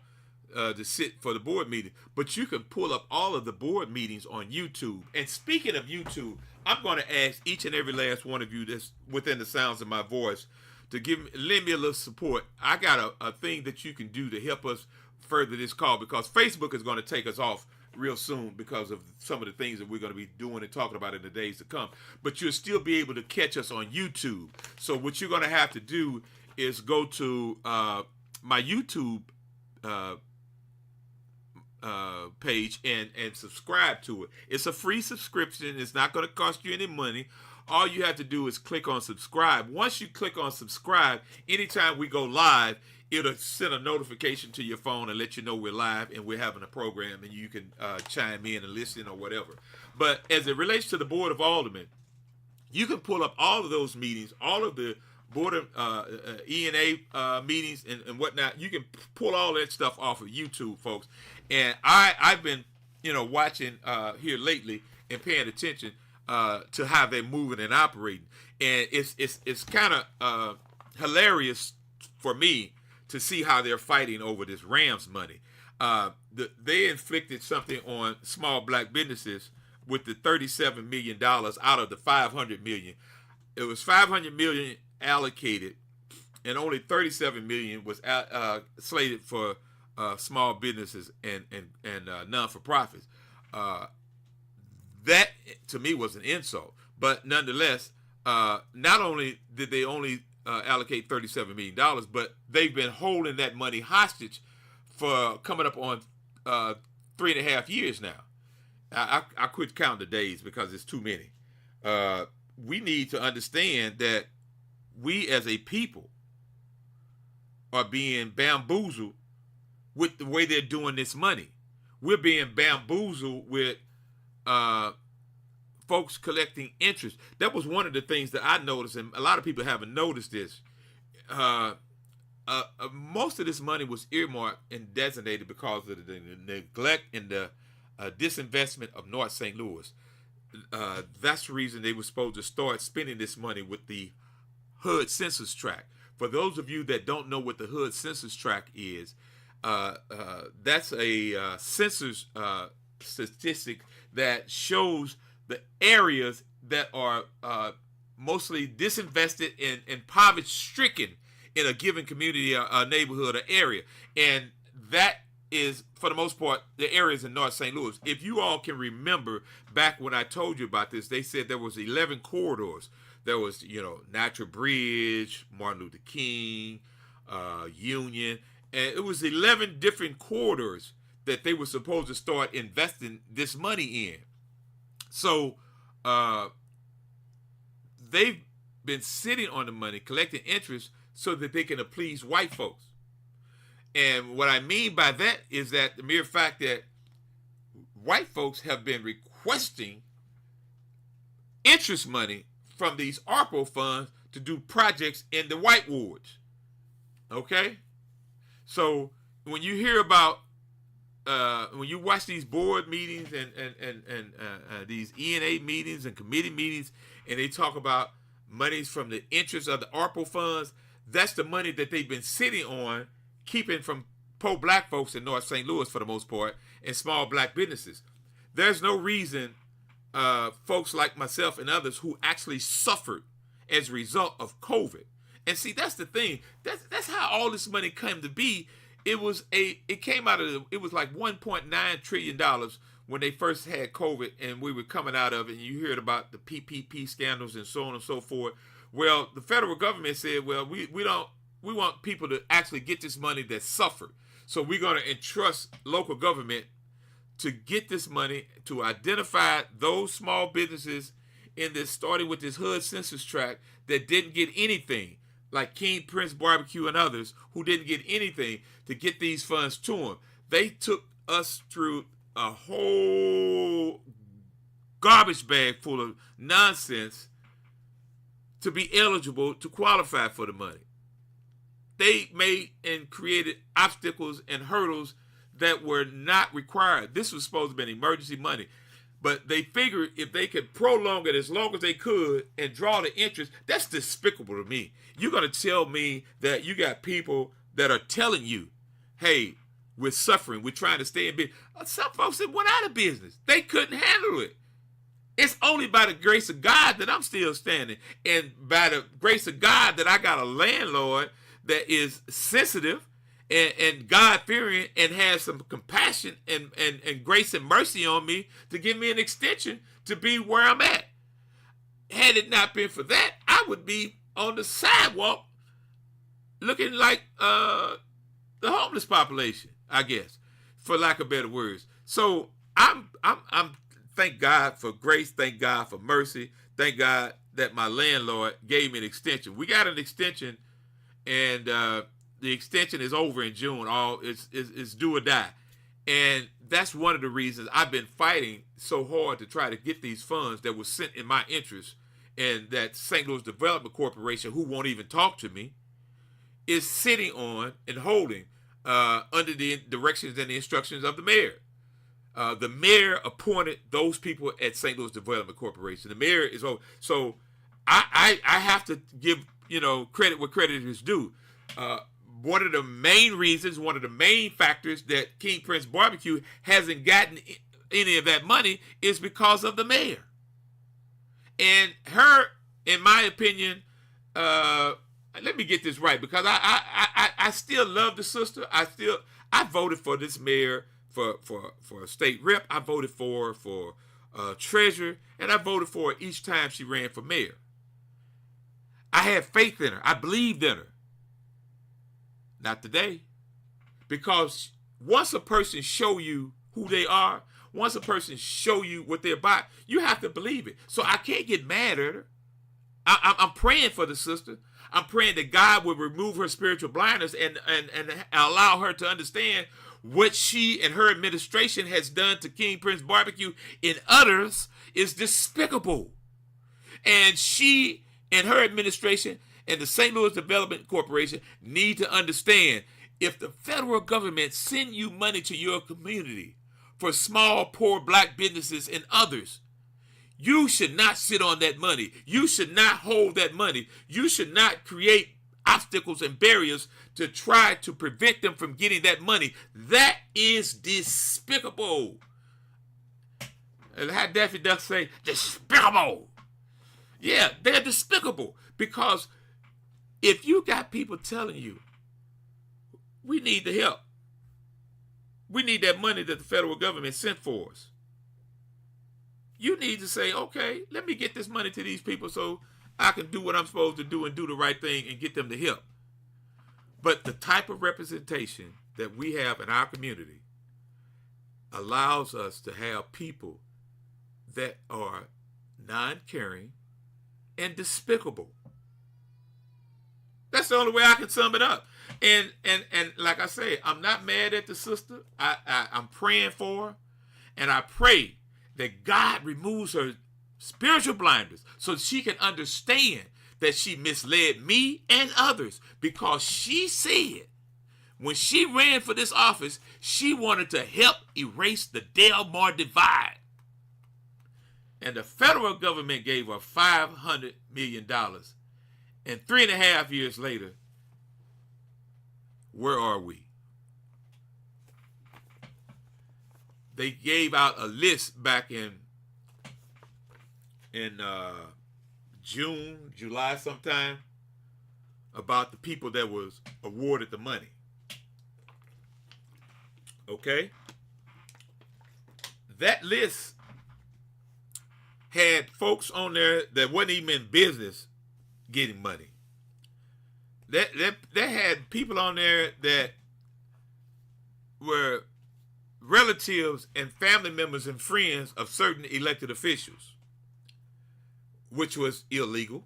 to sit for the board meeting, but you can pull up all of the board meetings on YouTube. And speaking of YouTube, I'm going to ask each and every last one of you that's within the sounds of my voice to lend me a little support. I got a thing that you can do to help us further this call, because Facebook is going to take us off real soon because of some of the things that we're going to be doing and talking about in the days to come. But you'll still be able to catch us on YouTube. So what you're going to have to do is go to my YouTube page and subscribe to it. It's a free subscription. It's not going to cost you any money. All you have to do is click on subscribe. Once you click on subscribe, anytime we go live, it'll send a notification to your phone and let you know we're live and we're having a program, and you can chime in and listen or whatever. But as it relates to the Board of Aldermen, you can pull up all of those meetings, all of the Board of E&A meetings and whatnot. You can pull all that stuff off of YouTube, folks. And I've been, watching here lately and paying attention to how they're moving and operating. And it's kind of hilarious for me to see how they're fighting over this Rams money. They inflicted something on small black businesses with the $37 million out of the $500 million. It was $500 million allocated, and only $37 million was slated for small businesses and non-for-profits. That to me was an insult. But nonetheless, not only did they only allocate $37 million, but they've been holding that money hostage for coming up on 3.5 years now. I quit counting the days because it's too many. We need to understand that we as a people are being bamboozled with the way they're doing this money. We're being bamboozled with folks collecting interest. That was one of the things that I noticed, and a lot of people haven't noticed this. Most of this money was earmarked and designated because of the neglect and the disinvestment of North St. Louis. That's the reason they were supposed to start spending this money with the HUD census tract. For those of you that don't know what the HUD census tract is, that's a census statistic that shows the areas that are mostly disinvested and poverty-stricken in a given community, a neighborhood, or area. And that is, for the most part, the areas in North St. Louis. If you all can remember back when I told you about this, they said there was 11 corridors. There was, Natural Bridge, Martin Luther King, Union, and it was 11 different corridors that they were supposed to start investing this money in. So they've been sitting on the money, collecting interest so that they can appease white folks. And what I mean by that is that the mere fact that white folks have been requesting interest money from these ARPA funds to do projects in the white wards. Okay? So when you hear about, when you watch these board meetings and these E&A meetings and committee meetings, and they talk about monies from the interest of the ARPA funds, that's the money that they've been sitting on, keeping from poor black folks in North St. Louis for the most part, and small black businesses. There's no reason folks like myself and others who actually suffered as a result of COVID. And see, that's the thing. That's how all this money came to be. It was like $1.9 trillion when they first had COVID and we were coming out of it, and you heard about the PPP scandals and so on and so forth. Well, the federal government said, well, we want people to actually get this money that suffered. So we're going to entrust local government to get this money, to identify those small businesses in this, starting with this HUD census tract that didn't get anything, like King Prince Barbecue and others who didn't get anything, to get these funds to them. They took us through a whole garbage bag full of nonsense to be eligible to qualify for the money. They made and created obstacles and hurdles that were not required. This was supposed to be emergency money. But they figured if they could prolong it as long as they could and draw the interest, that's despicable to me. You're going to tell me that you got people that are telling you, hey, we're suffering, we're trying to stay in business. Some folks that went out of business. They couldn't handle it. It's only by the grace of God that I'm still standing. And by the grace of God that I got a landlord that is sensitive and God-fearing and has some compassion and grace and mercy on me to give me an extension to be where I'm at. Had it not been for that, I would be on the sidewalk looking like the homeless population, I guess, for lack of better words. So I'm thank God for grace, thank God for mercy, thank God that my landlord gave me an extension. We got an extension, and the extension is over in June. It's do or die. And that's one of the reasons I've been fighting so hard to try to get these funds that were sent in my interest, and that St. Louis Development Corporation, who won't even talk to me, is sitting on and holding under the directions and the instructions of the mayor. The mayor appointed those people at St. Louis Development Corporation. The mayor is over. So I have to give credit where credit is due. One of the main reasons, one of the main factors that King Prince Barbecue hasn't gotten any of that money is because of the mayor. And her, in my opinion, let me get this right, because I still love the sister. I voted for this mayor for a state rep. I voted for treasurer, and I voted for her each time she ran for mayor. I had faith in her. I believed in her. Not today. Because once a person show you who they are, once a person show you what they're about, you have to believe it. So I can't get mad at her. I'm praying for the sister. I'm praying that God will remove her spiritual blindness and allow her to understand what she and her administration has done to King Prince Barbecue and others is despicable. And she and her administration and the St. Louis Development Corporation need to understand, if the federal government send you money to your community for small, poor black businesses and others, you should not sit on that money. You should not hold that money. You should not create obstacles and barriers to try to prevent them from getting that money. That is despicable. And how Daffy Duck say, despicable. Yeah, they're despicable, because if you got people telling you, we need the help, we need that money that the federal government sent for us, you need to say, okay, let me get this money to these people so I can do what I'm supposed to do and do the right thing and get them the help. But the type of representation that we have in our community allows us to have people that are non-caring and despicable. That's the only way I can sum it up. And like I say, I'm not mad at the sister. I'm praying for her, and I pray that God removes her spiritual blinders so she can understand that she misled me and others, because she said when she ran for this office, she wanted to help erase the Delmar divide. And the federal government gave her $500 million. And 3.5 years later, where are we? They gave out a list back in June, July sometime, about the people that was awarded the money. Okay? That list had folks on there that wasn't even in business getting money. That had people on there that were relatives and family members and friends of certain elected officials, which was illegal.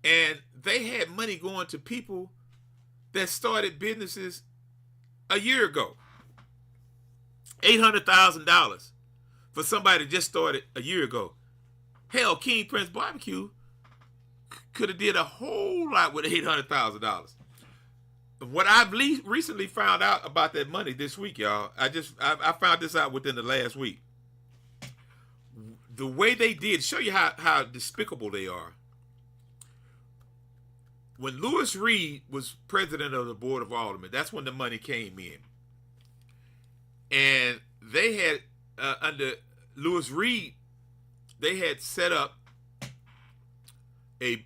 And they had money going to people that started businesses a year ago. $800,000 for somebody that just started a year ago. Hell, King Prince Barbecue could have did a whole lot with $800,000. What I've recently found out about that money this week, y'all, I found this out within the last week. The way they did, show you how despicable they are. When Louis Reed was president of the Board of Aldermen, that's when the money came in. And they had, under Louis Reed, they had set up a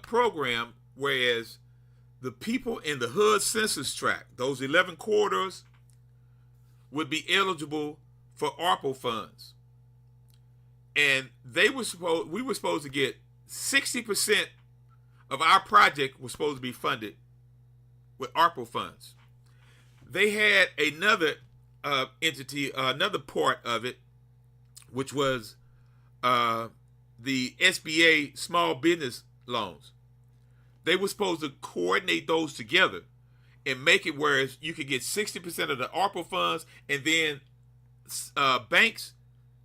program, whereas the people in the hood census tract, those 11 corridors, would be eligible for ARPA funds. And we were supposed to get 60% of our project was supposed to be funded with ARPA funds. They had another entity, another part of it, which was the SBA small business loans. They were supposed to coordinate those together and make it where you could get 60% of the ARPA funds, and then banks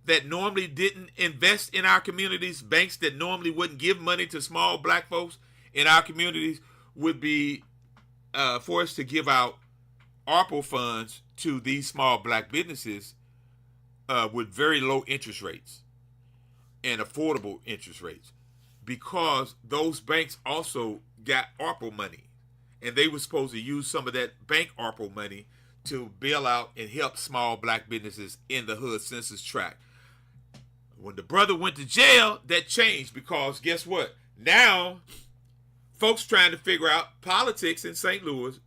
that normally didn't invest in our communities, banks that normally wouldn't give money to small black folks in our communities, would be forced to give out ARPA funds to these small black businesses with very low interest rates and affordable interest rates, because those banks also got ARPA money, and they were supposed to use some of that bank ARPA money to bail out and help small black businesses in the hood census tract. When the brother went to jail, that changed, because guess what? Now, folks trying to figure out politics in St. Louis,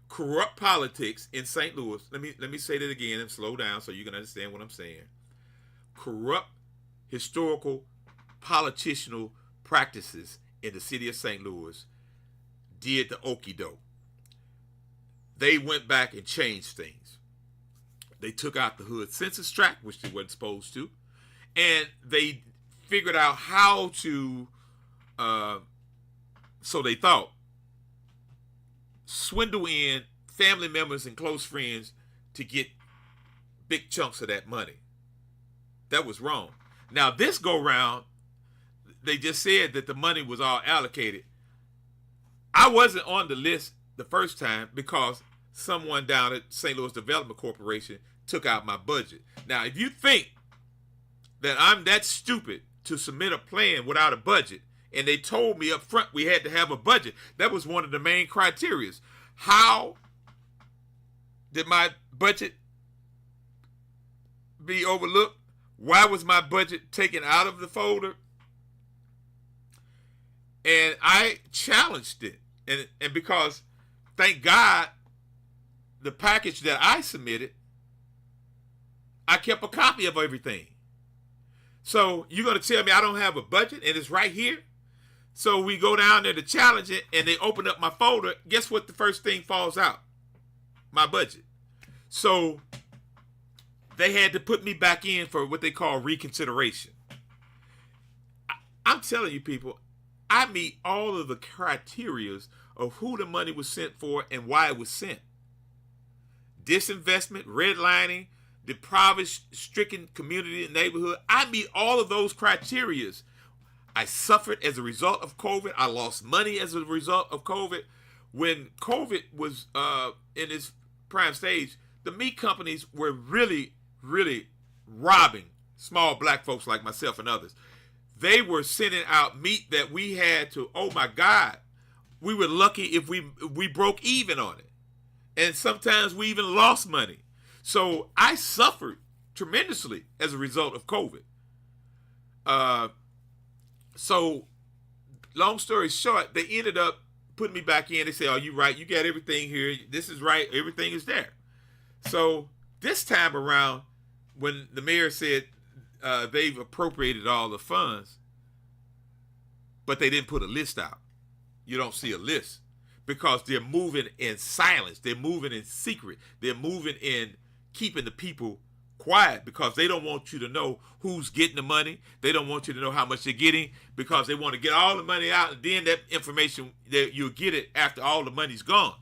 corrupt politics in St. Louis. Let me say that again and slow down so you can understand what I'm saying. Corrupt historical politicianal practices in the city of St. Louis did the okie doke. They went back and changed things. They took out the hood census tract, which they weren't supposed to, and they figured out how to, so they thought, swindle in family members and close friends to get big chunks of that money. That was wrong. Now this go round, they just said that the money was all allocated. I wasn't on the list the first time because someone down at St. Louis Development Corporation took out my budget. Now, if you think that I'm that stupid to submit a plan without a budget, and they told me up front we had to have a budget, that was one of the main criteria. How did my budget be overlooked? Why was my budget taken out of the folder? And I challenged it. And because, thank God, the package that I submitted, I kept a copy of everything. So you're going to tell me I don't have a budget and it's right here? So we go down there to challenge it, and they open up my folder. Guess what the first thing falls out? My budget. So they had to put me back in for what they call reconsideration. I'm telling you, people, I meet all of the criteria of who the money was sent for and why it was sent. Disinvestment, redlining, deprivation-stricken community and neighborhood. I meet all of those criteria. I suffered as a result of COVID. I lost money as a result of COVID. When COVID was in its prime stage, the meat companies were really, really robbing small black folks like myself and others. They were sending out meat that we had to, oh my God, we were lucky if we broke even on it. And sometimes we even lost money. So I suffered tremendously as a result of COVID. So long story short, they ended up putting me back in. They said, oh, you right. You got everything here. This is right. Everything is there. So this time around, when the mayor said they've appropriated all the funds, but they didn't put a list out. You don't see a list because they're moving in silence. They're moving in secret. They're moving in keeping the people quiet because they don't want you to know who's getting the money. They don't want you to know how much they're getting because they want to get all the money out, and then that information, that you'll get it after all the money's gone.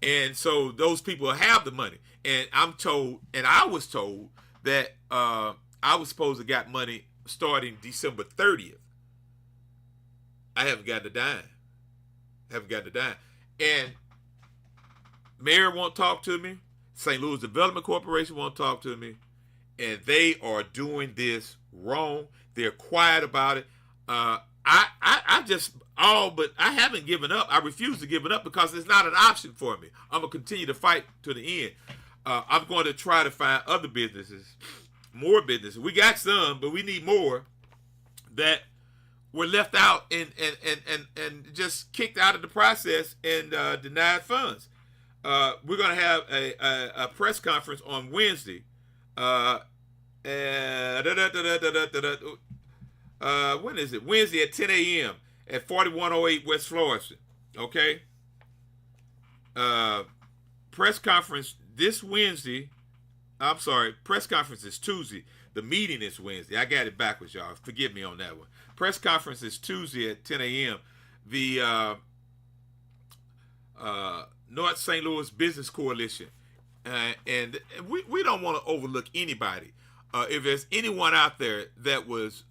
And so those people have the money. And I'm told, and I was told that I was supposed to get money starting December 30th. I haven't gotten a dime. And mayor won't talk to me. St. Louis Development Corporation won't talk to me, and they are doing this wrong. They're quiet about it. I haven't given up. I refuse to give it up because it's not an option for me. I'm gonna continue to fight to the end. I'm going to try to find other businesses, more businesses. We got some, but we need more that were left out and just kicked out of the process and denied funds. We're going to have a press conference on Wednesday. When is it? Wednesday at 10 a.m. at 4108 West Florissant. Okay? Press conference this Wednesday. I'm sorry. Press conference is Tuesday. The meeting is Wednesday. I got it backwards, y'all. Forgive me on that one. Press conference is Tuesday at 10 a.m. The North St. Louis Business Coalition. And we don't want to overlook anybody. If there's anyone out there that was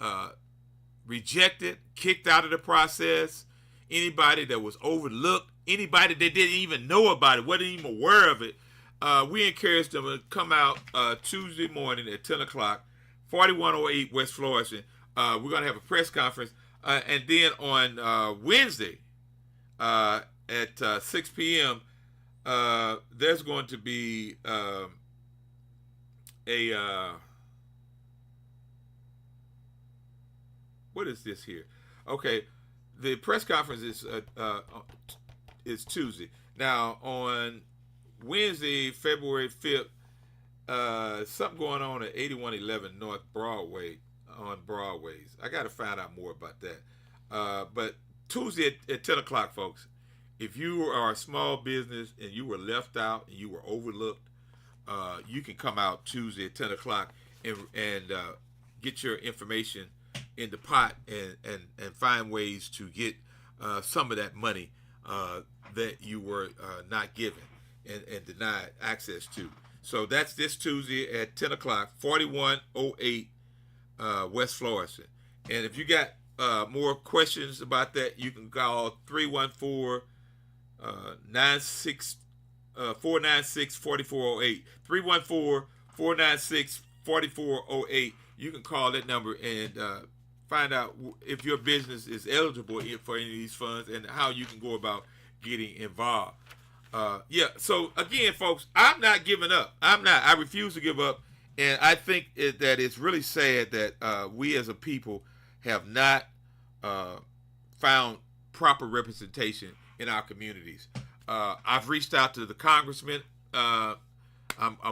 rejected, kicked out of the process, anybody that was overlooked, anybody that didn't even know about it, wasn't even aware of it, we encourage them to come out Tuesday morning at 10 o'clock, 4108 West Florissant. We're going to have a press conference. And then on Wednesday at 6 p.m., there's going to be what is this here? Okay, the press conference is Tuesday. Now on Wednesday, February 5th, something going on at 8111 North Broadway on Broadways. I got to find out more about that. But Tuesday at 10 o'clock, folks. If you are a small business and you were left out and you were overlooked, you can come out Tuesday at 10 o'clock and get your information in the pot and find ways to get some of that money that you were not given and denied access to. So that's this Tuesday at 10 o'clock, 4108 West Florissant. And if you got more questions about that, you can call 314 496-4408. 314-496-4408. You can call that number and find out if your business is eligible for any of these funds and how you can go about getting involved. So again, folks, I'm not giving up. I refuse to give up. And I think that it's really sad that we as a people have not found proper representation in our communities. I've reached out to the congressman. I'm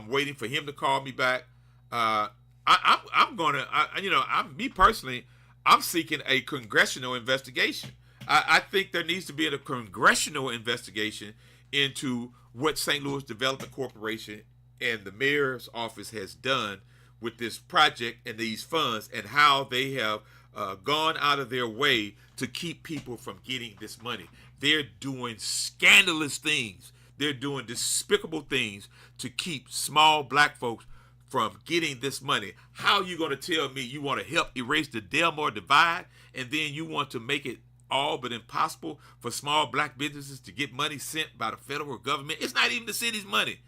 waiting for him to call me back. I'm seeking a congressional investigation. I think there needs to be a congressional investigation into what St. Louis Development Corporation and the mayor's office has done with this project and these funds, and how they have gone out of their way to keep people from getting this money. They're doing scandalous things. They're doing despicable things to keep small black folks from getting this money. How are you going to tell me you want to help erase the Delmore divide, and then you want to make it all but impossible for small black businesses to get money sent by the federal government? It's not even the city's money.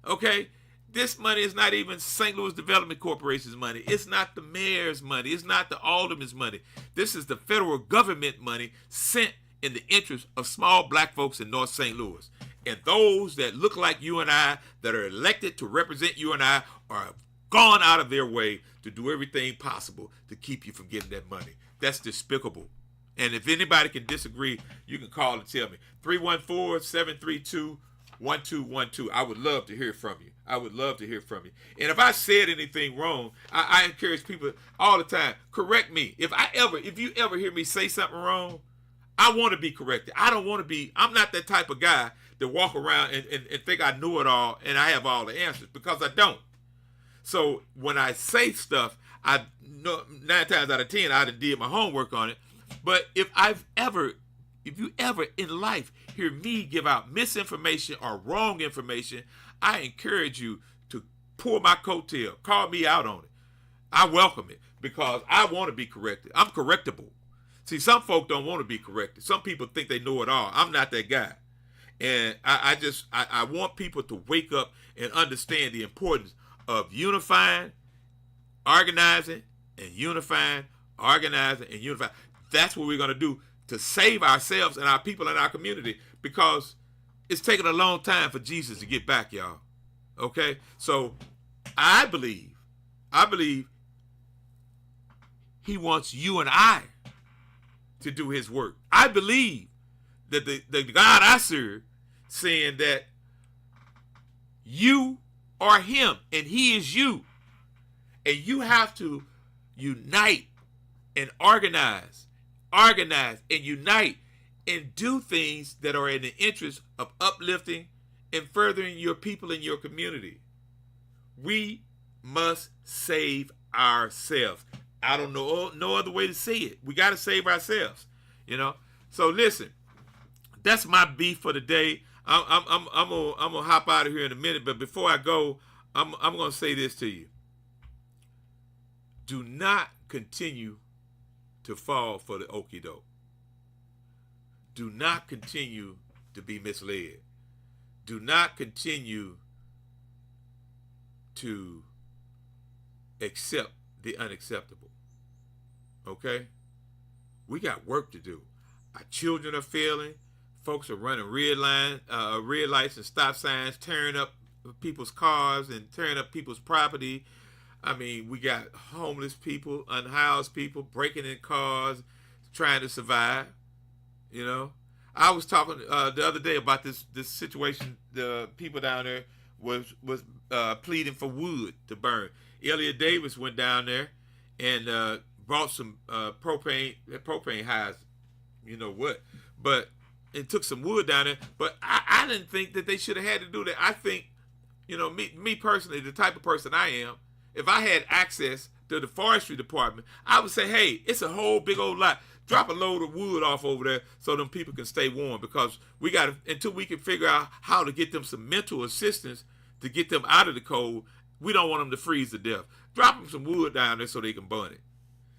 Okay? This money is not even St. Louis Development Corporation's money. It's not the mayor's money. It's not the alderman's money. This is the federal government money sent in the interest of small black folks in North St. Louis. And those that look like you and I, that are elected to represent you and I, are gone out of their way to do everything possible to keep you from getting that money. That's despicable. And if anybody can disagree, you can call and tell me. 314-732-1212. I would love to hear from you. I would love to hear from you. And if I said anything wrong, I encourage people all the time, correct me. If you ever hear me say something wrong, I want to be corrected. I'm not that type of guy that walk around and think I know it all and I have all the answers, because I don't. So when I say stuff, I know 9 times out of 10, I did my homework on it. But if you ever in life hear me give out misinformation or wrong information, I encourage you to pull my coattail, call me out on it. I welcome it, because I want to be corrected. I'm correctable. See, some folk don't want to be corrected. Some people think they know it all. I'm not that guy. And I want people to wake up and understand the importance of unifying, organizing, and unifying, organizing, and unifying. That's what we're going to do to save ourselves and our people in our community, because it's taken a long time for Jesus to get back, y'all. Okay? So I believe he wants you and I to do his work. I believe that the God I serve saying that you are him and he is you. And you have to unite and organize and unite and do things that are in the interest of uplifting and furthering your people in your community. We must save ourselves. I don't know no other way to say it. We got to save ourselves, So listen, that's my beef for the day. I'm gonna hop out of here in a minute, but before I go, I'm gonna say this to you. Do not continue to fall for the okie doke. Do not continue to be misled. Do not continue to accept the unacceptable. Okay? We got work to do. Our children are failing. folks are running red lights and stop signs, tearing up people's cars and tearing up people's property. I mean, we got homeless people, unhoused people, breaking in cars, trying to survive. You know, I was talking the other day about this situation. The people down there was pleading for wood to burn. Elliot Davis went down there and brought some propane highs, you know what, but it took some wood down there. But I didn't think that they should have had to do that. I think, you know, me personally, the type of person I am, if I had access to the forestry department, I would say, hey, it's a whole big old lot. Drop a load of wood off over there so them people can stay warm, because we got to, until we can figure out how to get them some mental assistance to get them out of the cold, we don't want them to freeze to death. Drop them some wood down there so they can burn it.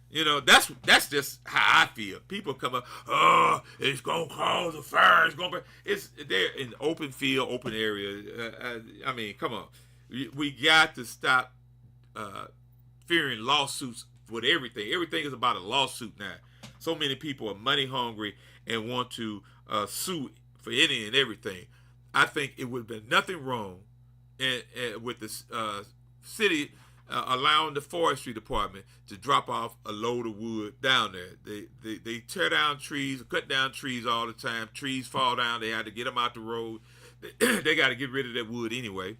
You know, that's just how I feel. People come up, oh, it's gonna cause a fire. It's gonna burn. They're in open field, open area. I mean, come on, we got to stop fearing lawsuits with everything. Everything is about a lawsuit now. So many people are money hungry and want to sue for any and everything. I think it would have been nothing wrong with the city allowing the forestry department to drop off a load of wood down there. They tear down trees, cut down trees all the time. Trees fall down. They had to get them out the road. They got to get rid of that wood anyway.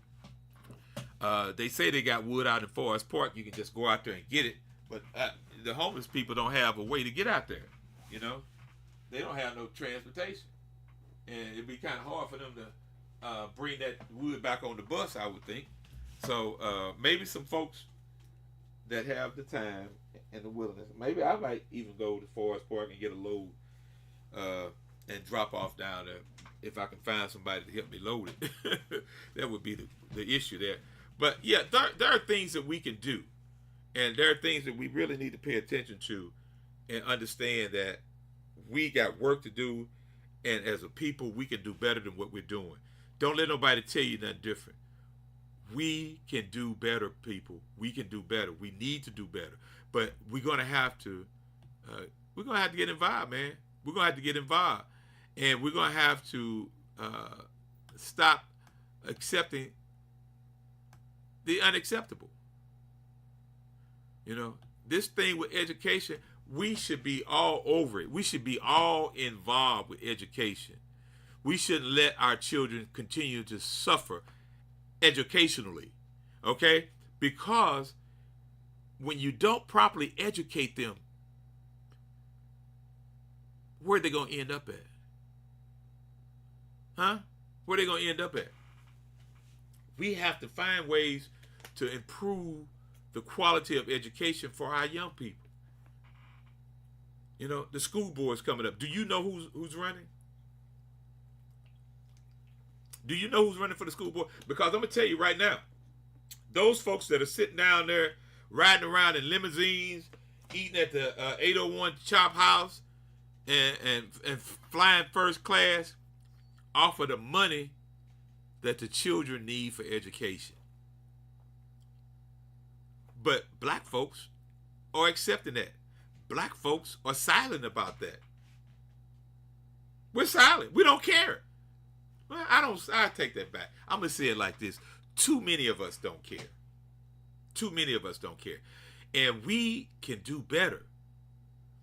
They say they got wood out in Forest Park. You can just go out there and get it. But the homeless people don't have a way to get out there. You know, they don't have no transportation, and it'd be kind of hard for them to bring that wood back on the bus, I would think. So maybe some folks that have the time and the willingness, maybe I might even go to Forest Park and get a load and drop off down there if I can find somebody to help me load it. That would be the issue there. But yeah, there are things that we can do, and there are things that we really need to pay attention to and understand that we got work to do, and as a people, we can do better than what we're doing. Don't let nobody tell you nothing different. We can do better, people. We can do better. We need to do better. But we're gonna have to get involved, man. We're gonna have to get involved, and we're gonna have to stop accepting the unacceptable. You know, this thing with education, we should be all over it. We should be all involved with education. We shouldn't let our children continue to suffer educationally, okay? Because when you don't properly educate them, where are they going to end up at? Huh? Where are they going to end up at? We have to find ways to improve the quality of education for our young people. You know, the school board's coming up. Do you know who's running? Do you know who's running for the school board? Because I'm going to tell you right now, those folks that are sitting down there riding around in limousines, eating at the 801 Chop House, and flying first class off of the money that the children need for education. But black folks are accepting that. Black folks are silent about that. We're silent. We don't care. Well, I take that back. I'm going to say it like this. Too many of us don't care. Too many of us don't care. And we can do better.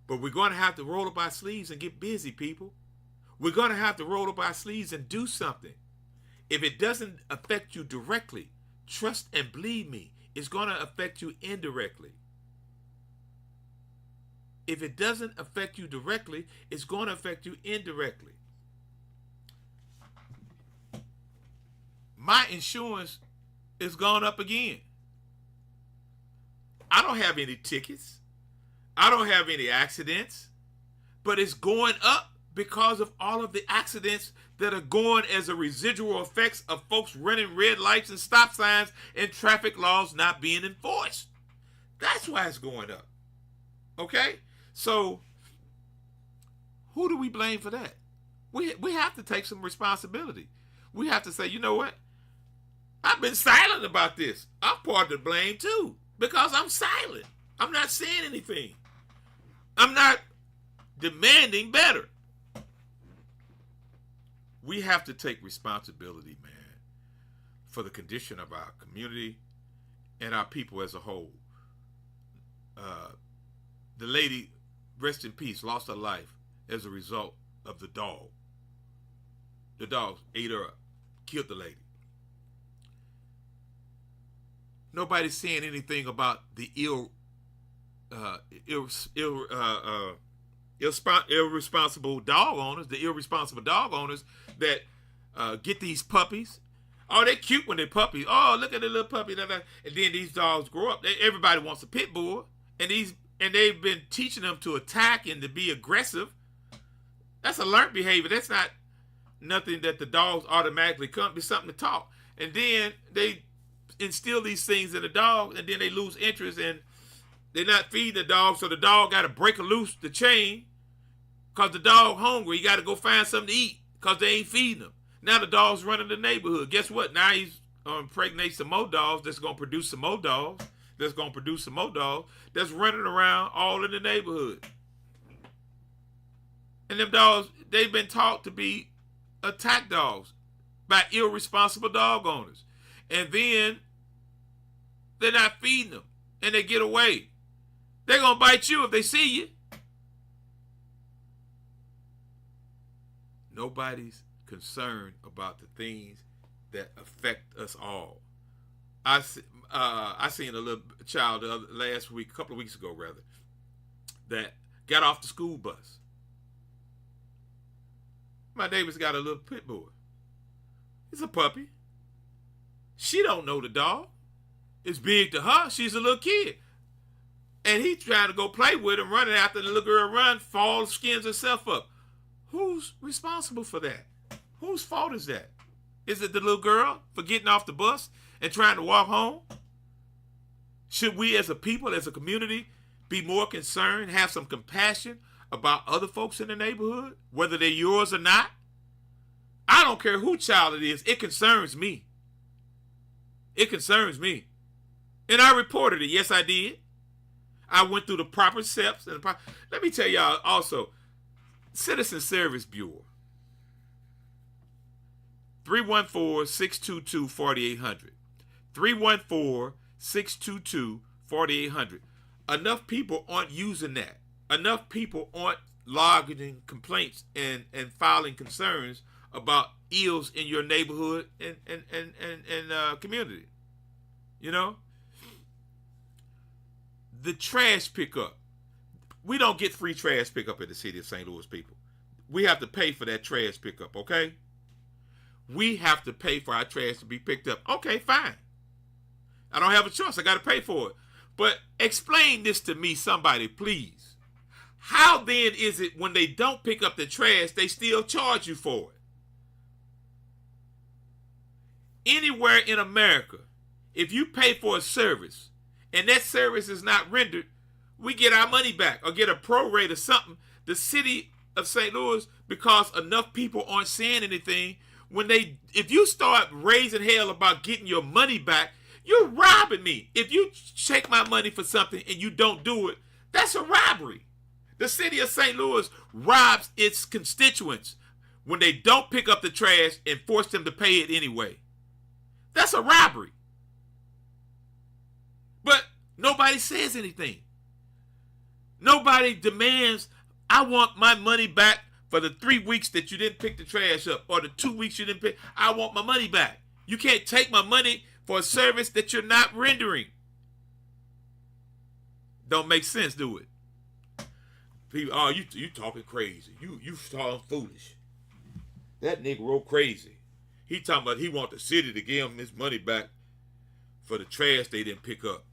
But we're going to have to roll up our sleeves and get busy, people. We're going to have to roll up our sleeves and do something. If it doesn't affect you directly, trust and believe me, it's going to affect you indirectly. If it doesn't affect you directly, it's going to affect you indirectly. My insurance is gone up again. I don't have any tickets. I don't have any accidents. But it's going up because of all of the accidents that are going as a residual effects of folks running red lights and stop signs and traffic laws not being enforced. That's why it's going up. Okay? So, who do we blame for that? We have to take some responsibility. We have to say, you know what? I've been silent about this. I'm part of the blame too, because I'm silent. I'm not saying anything. I'm not demanding better. We have to take responsibility, man, for the condition of our community and our people as a whole. The lady, rest in peace, lost her life as a result of the dog. The dog ate her up, killed the lady. Nobody's saying anything about the irresponsible dog owners, that get these puppies. Oh, they're cute when they're puppies. Oh, look at the little puppy. And then these dogs grow up. Everybody wants a pit bull, and they've been teaching them to attack and to be aggressive. That's a learned behavior. That's not nothing that the dogs automatically come. It's something to talk. And then they instill these things in the dog, and then they lose interest, and they're not feeding the dog, so the dog got to break loose the chain because the dog hungry. He got to go find something to eat because they ain't feeding him. Now the dog's running the neighborhood. Guess what? Now he's impregnate some more dogs that's going to produce some more dogs. That's going to produce some more dogs that's running around all in the neighborhood. And them dogs, they've been taught to be attack dogs by irresponsible dog owners. And then they're not feeding them and they get away. They're going to bite you if they see you. Nobody's concerned about the things that affect us all. I seen a little child last week, a couple of weeks ago rather, that got off the school bus. My neighbor's got a little pit bull. It's a puppy. She don't know the dog. It's big to her. She's a little kid. And he trying to go play with him, running after the little girl run, falls, skins herself up. Who's responsible for that? Whose fault is that? Is it the little girl for getting off the bus and trying to walk home? Should we as a people, as a community, be more concerned, have some compassion about other folks in the neighborhood, whether they're yours or not? I don't care who child it is. It concerns me. It concerns me. And I reported it. Yes, I did. I went through the proper steps. Let me tell y'all also, Citizen Service Bureau, 314-622-4800. 314-622-4800. Enough people aren't using that. Enough people aren't logging complaints and filing concerns about ills in your neighborhood and community. You know? The trash pickup. We don't get free trash pickup in the city of St. Louis, people. We have to pay for that trash pickup, okay? We have to pay for our trash to be picked up. Okay, fine. I don't have a choice. I got to pay for it. But explain this to me, somebody, please. How then is it when they don't pick up the trash, they still charge you for it? Anywhere in America, if you pay for a service and that service is not rendered, we get our money back or get a prorate or something. The city of St. Louis, because enough people aren't saying anything, if you start raising hell about getting your money back, you're robbing me. If you take my money for something and you don't do it, that's a robbery. The city of St. Louis robs its constituents when they don't pick up the trash and force them to pay it anyway. That's a robbery. But nobody says anything. Nobody demands, I want my money back for the 3 weeks that you didn't pick the trash up or the 2 weeks you didn't pick. I want my money back. You can't take my money for a service that you're not rendering. Don't make sense, do it? People, oh, you talking crazy. You talking foolish. That Negro crazy. He talking about he want the city to give him his money back for the trash they didn't pick up.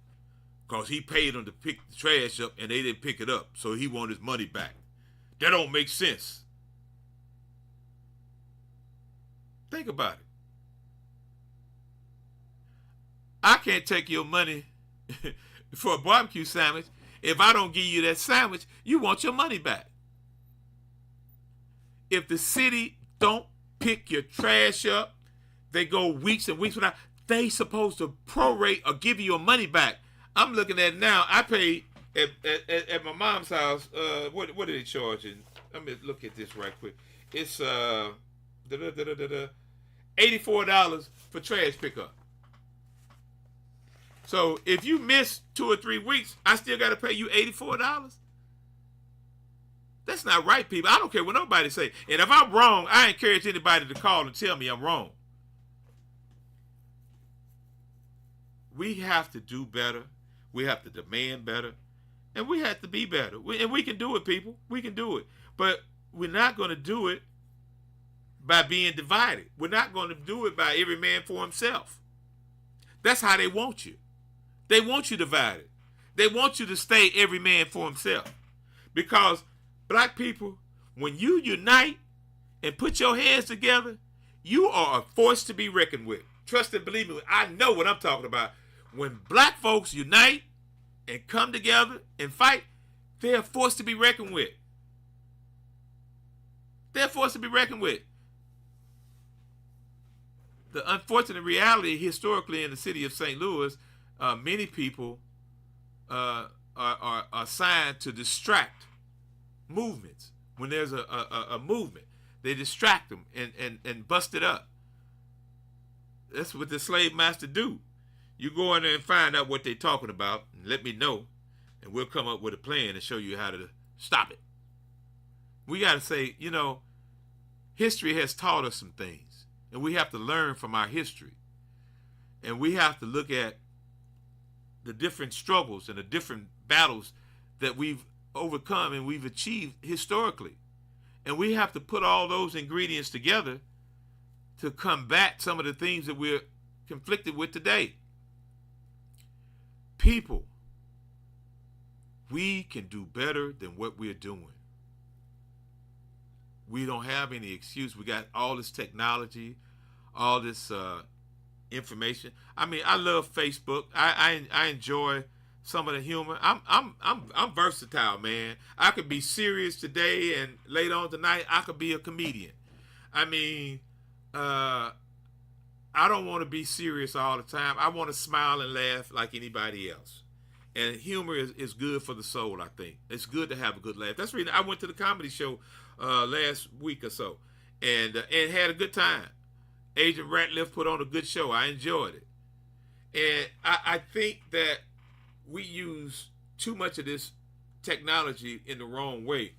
Because he paid them to pick the trash up and they didn't pick it up. So he want his money back. That don't make sense. Think about it. I can't take your money for a barbecue sandwich. If I don't give you that sandwich, you want your money back. If the city don't pick your trash up, they go weeks and weeks without, they supposed to prorate or give you your money back. I'm looking at it now. I paid at my mom's house. What are they charging? Let me look at this right quick. It's $84 for trash pickup. So if you miss 2 or 3 weeks, I still got to pay you $84? That's not right, people. I don't care what nobody say. And if I'm wrong, I encourage anybody to call and tell me I'm wrong. We have to do better. We have to demand better. And we have to be better. And we can do it, people. We can do it. But we're not going to do it by being divided. We're not going to do it by every man for himself. That's how they want you. They want you divided. They want you to stay every man for himself. Because black people, when you unite and put your hands together, you are a force to be reckoned with. Trust and believe me, I know what I'm talking about. When black folks unite and come together and fight, they're a force to be reckoned with. They're a force to be reckoned with. The unfortunate reality historically in the city of St. Louis, many people are assigned to distract movements. When there's a movement, they distract them and bust it up. That's what the slave master do. You go in there and find out what they're talking about and let me know, and we'll come up with a plan and show you how to stop it. We got to say, you know, history has taught us some things, and we have to learn from our history. And we have to look at the different struggles and the different battles that we've overcome and we've achieved historically. And we have to put all those ingredients together to combat some of the things that we're conflicted with today. People, we can do better than what we're doing. We don't have any excuse. We got all this technology, all this information. I mean, I love Facebook. I enjoy some of the humor. I'm versatile, man. I could be serious today, and later on tonight, I could be a comedian. I mean, I don't want to be serious all the time. I want to smile and laugh like anybody else. And humor is good for the soul, I think. It's good to have a good laugh. That's the reason I went to the comedy show last week or so and had a good time. Agent Ratliff put on a good show. I enjoyed it. And I think that we use too much of this technology in the wrong way.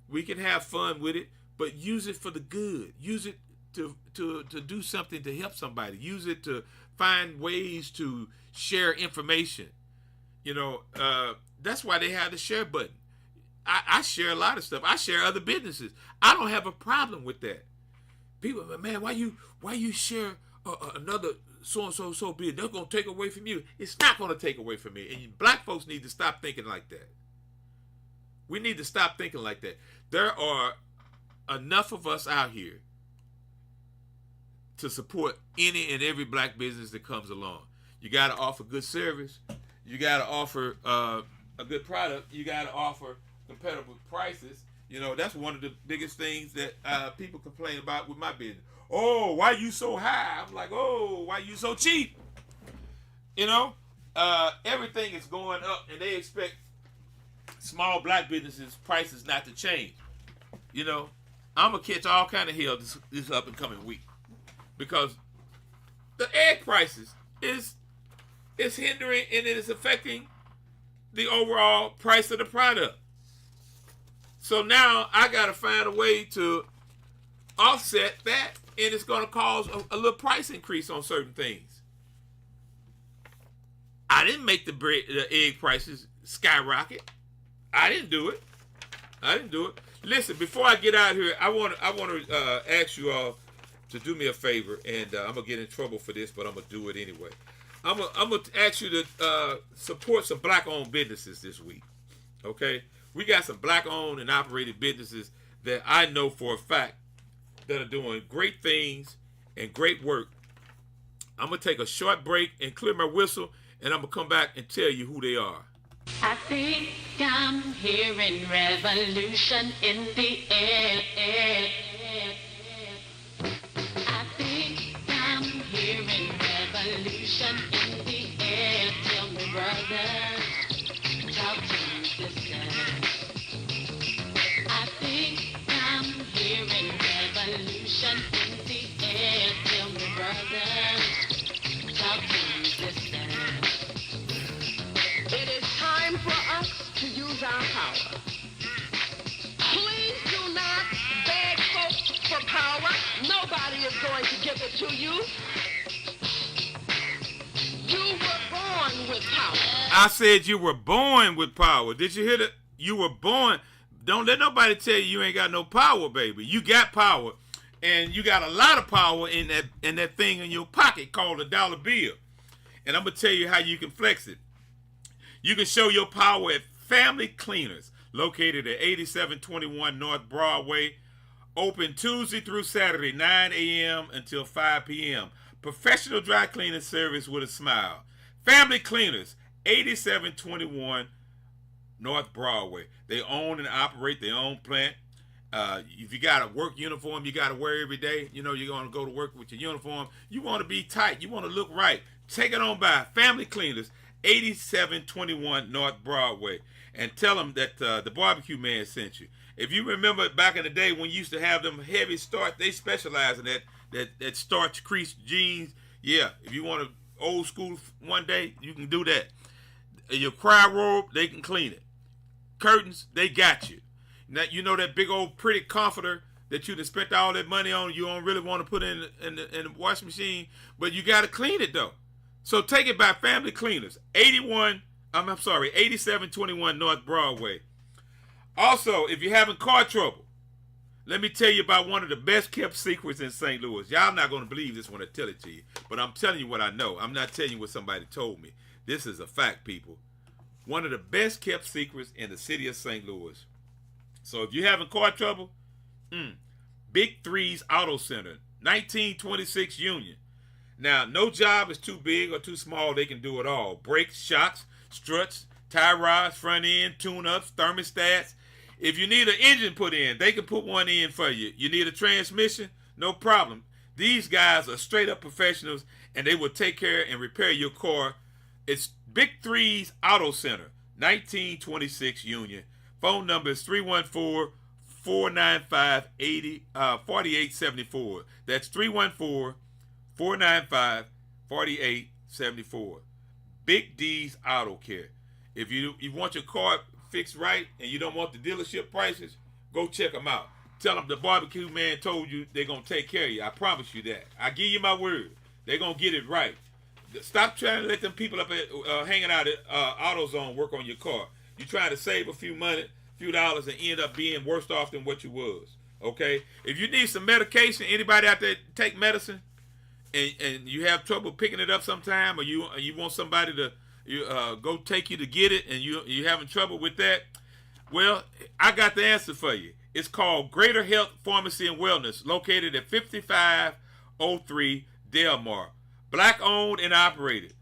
We can have fun with it, but use it for the good. Use it to do something to help somebody. Use it to find ways to share information. You know, that's why they have the share button. I share a lot of stuff. I share other businesses. I don't have a problem with that. People, man, why you share another so big? They're gonna take away from you. It's not gonna take away from me. And black folks need to stop thinking like that. We need to stop thinking like that. There are enough of us out here to support any and every black business that comes along. You got to offer good service. You got to offer a good product. You got to offer competitive prices. You know, that's one of the biggest things that people complain about with my business. Oh, why you so high? I'm like, oh, why you so cheap? You know, everything is going up, and they expect small black businesses' prices not to change. You know, I'm going to catch all kind of hell this up and coming week. Because the egg prices is hindering and it is affecting the overall price of the product. So now I got to find a way to offset that, and it's going to cause a little price increase on certain things. I didn't make the egg prices skyrocket. I didn't do it. Listen, before I get out of here, I want to ask you all to do me a favor, and I'm gonna get in trouble for this, but I'm gonna do it anyway. I'm gonna ask you to support some black-owned businesses this week. Okay, we got some black-owned and operated businesses that I know for a fact that are doing great things and great work. I'm gonna take a short break and clear my whistle, and I'm gonna come back and tell you who they are. I think I'm hearing revolution in the air. I think I'm hearing revolution in the air. Tell me, brother, talk to me, sister. I think I'm hearing revolution in is going to give it to you. You were born with power. I said you were born with power. Did you hear that? You were born. Don't let nobody tell you ain't got no power, baby. You got power, and you got a lot of power in that thing in your pocket called a dollar bill. And I'm gonna tell you how you can flex it. You can show your power at Family Cleaners, located at 8721 North Broadway, open Tuesday through Saturday, 9 a.m. until 5 p.m. Professional dry cleaning service with a smile. Family Cleaners, 8721 North Broadway. They own and operate their own plant. If you got a work uniform you got to wear every day, you know you're going to go to work with your uniform. You want to be tight. You want to look right. Take it on by Family Cleaners, 8721 North Broadway. And tell them that the barbecue man sent you. If you remember back in the day when you used to have them heavy starch, they specialize in that starch crease jeans. Yeah, if you want to old school one day, you can do that. Your cry robe, they can clean it. Curtains, they got you. Now, you know that big old pretty comforter that you done spent all that money on, you don't really want to put in the washing machine, but you got to clean it though. So take it by Family Cleaners, 8721 North Broadway. Also, if you're having car trouble, let me tell you about one of the best kept secrets in St. Louis. Y'all not going to believe this when I tell it to you, but I'm telling you what I know. I'm not telling you what somebody told me. This is a fact, people. One of the best kept secrets in the city of St. Louis. So if you're having car trouble, Big Three's Auto Center, 1926 Union. Now, no job is too big or too small. They can do it all. Brakes, shocks, struts, tie rods, front end, tune-ups, thermostats. If you need an engine put in, they can put one in for you. You need a transmission? No problem. These guys are straight up professionals, and they will take care and repair your car. It's Big Three's Auto Center, 1926 Union. Phone number is 314-495-4874. That's 314-495-4874. Big D's Auto Care. If you want your car fixed right and you don't want the dealership prices, go check them out. Tell them the barbecue man told you they're going to take care of you. I promise you that. I give you my word. They're going to get it right. Stop trying to let them people up at hanging out at AutoZone work on your car. You're trying to save a few dollars and end up being worse off than what you was. Okay? If you need some medication, anybody out there take medicine and you have trouble picking it up sometime, or you want somebody to go take you to get it and you're having trouble with that, well, I got the answer for you. It's called Greater Health Pharmacy and Wellness, located at 5503 Delmar. Black owned and operated.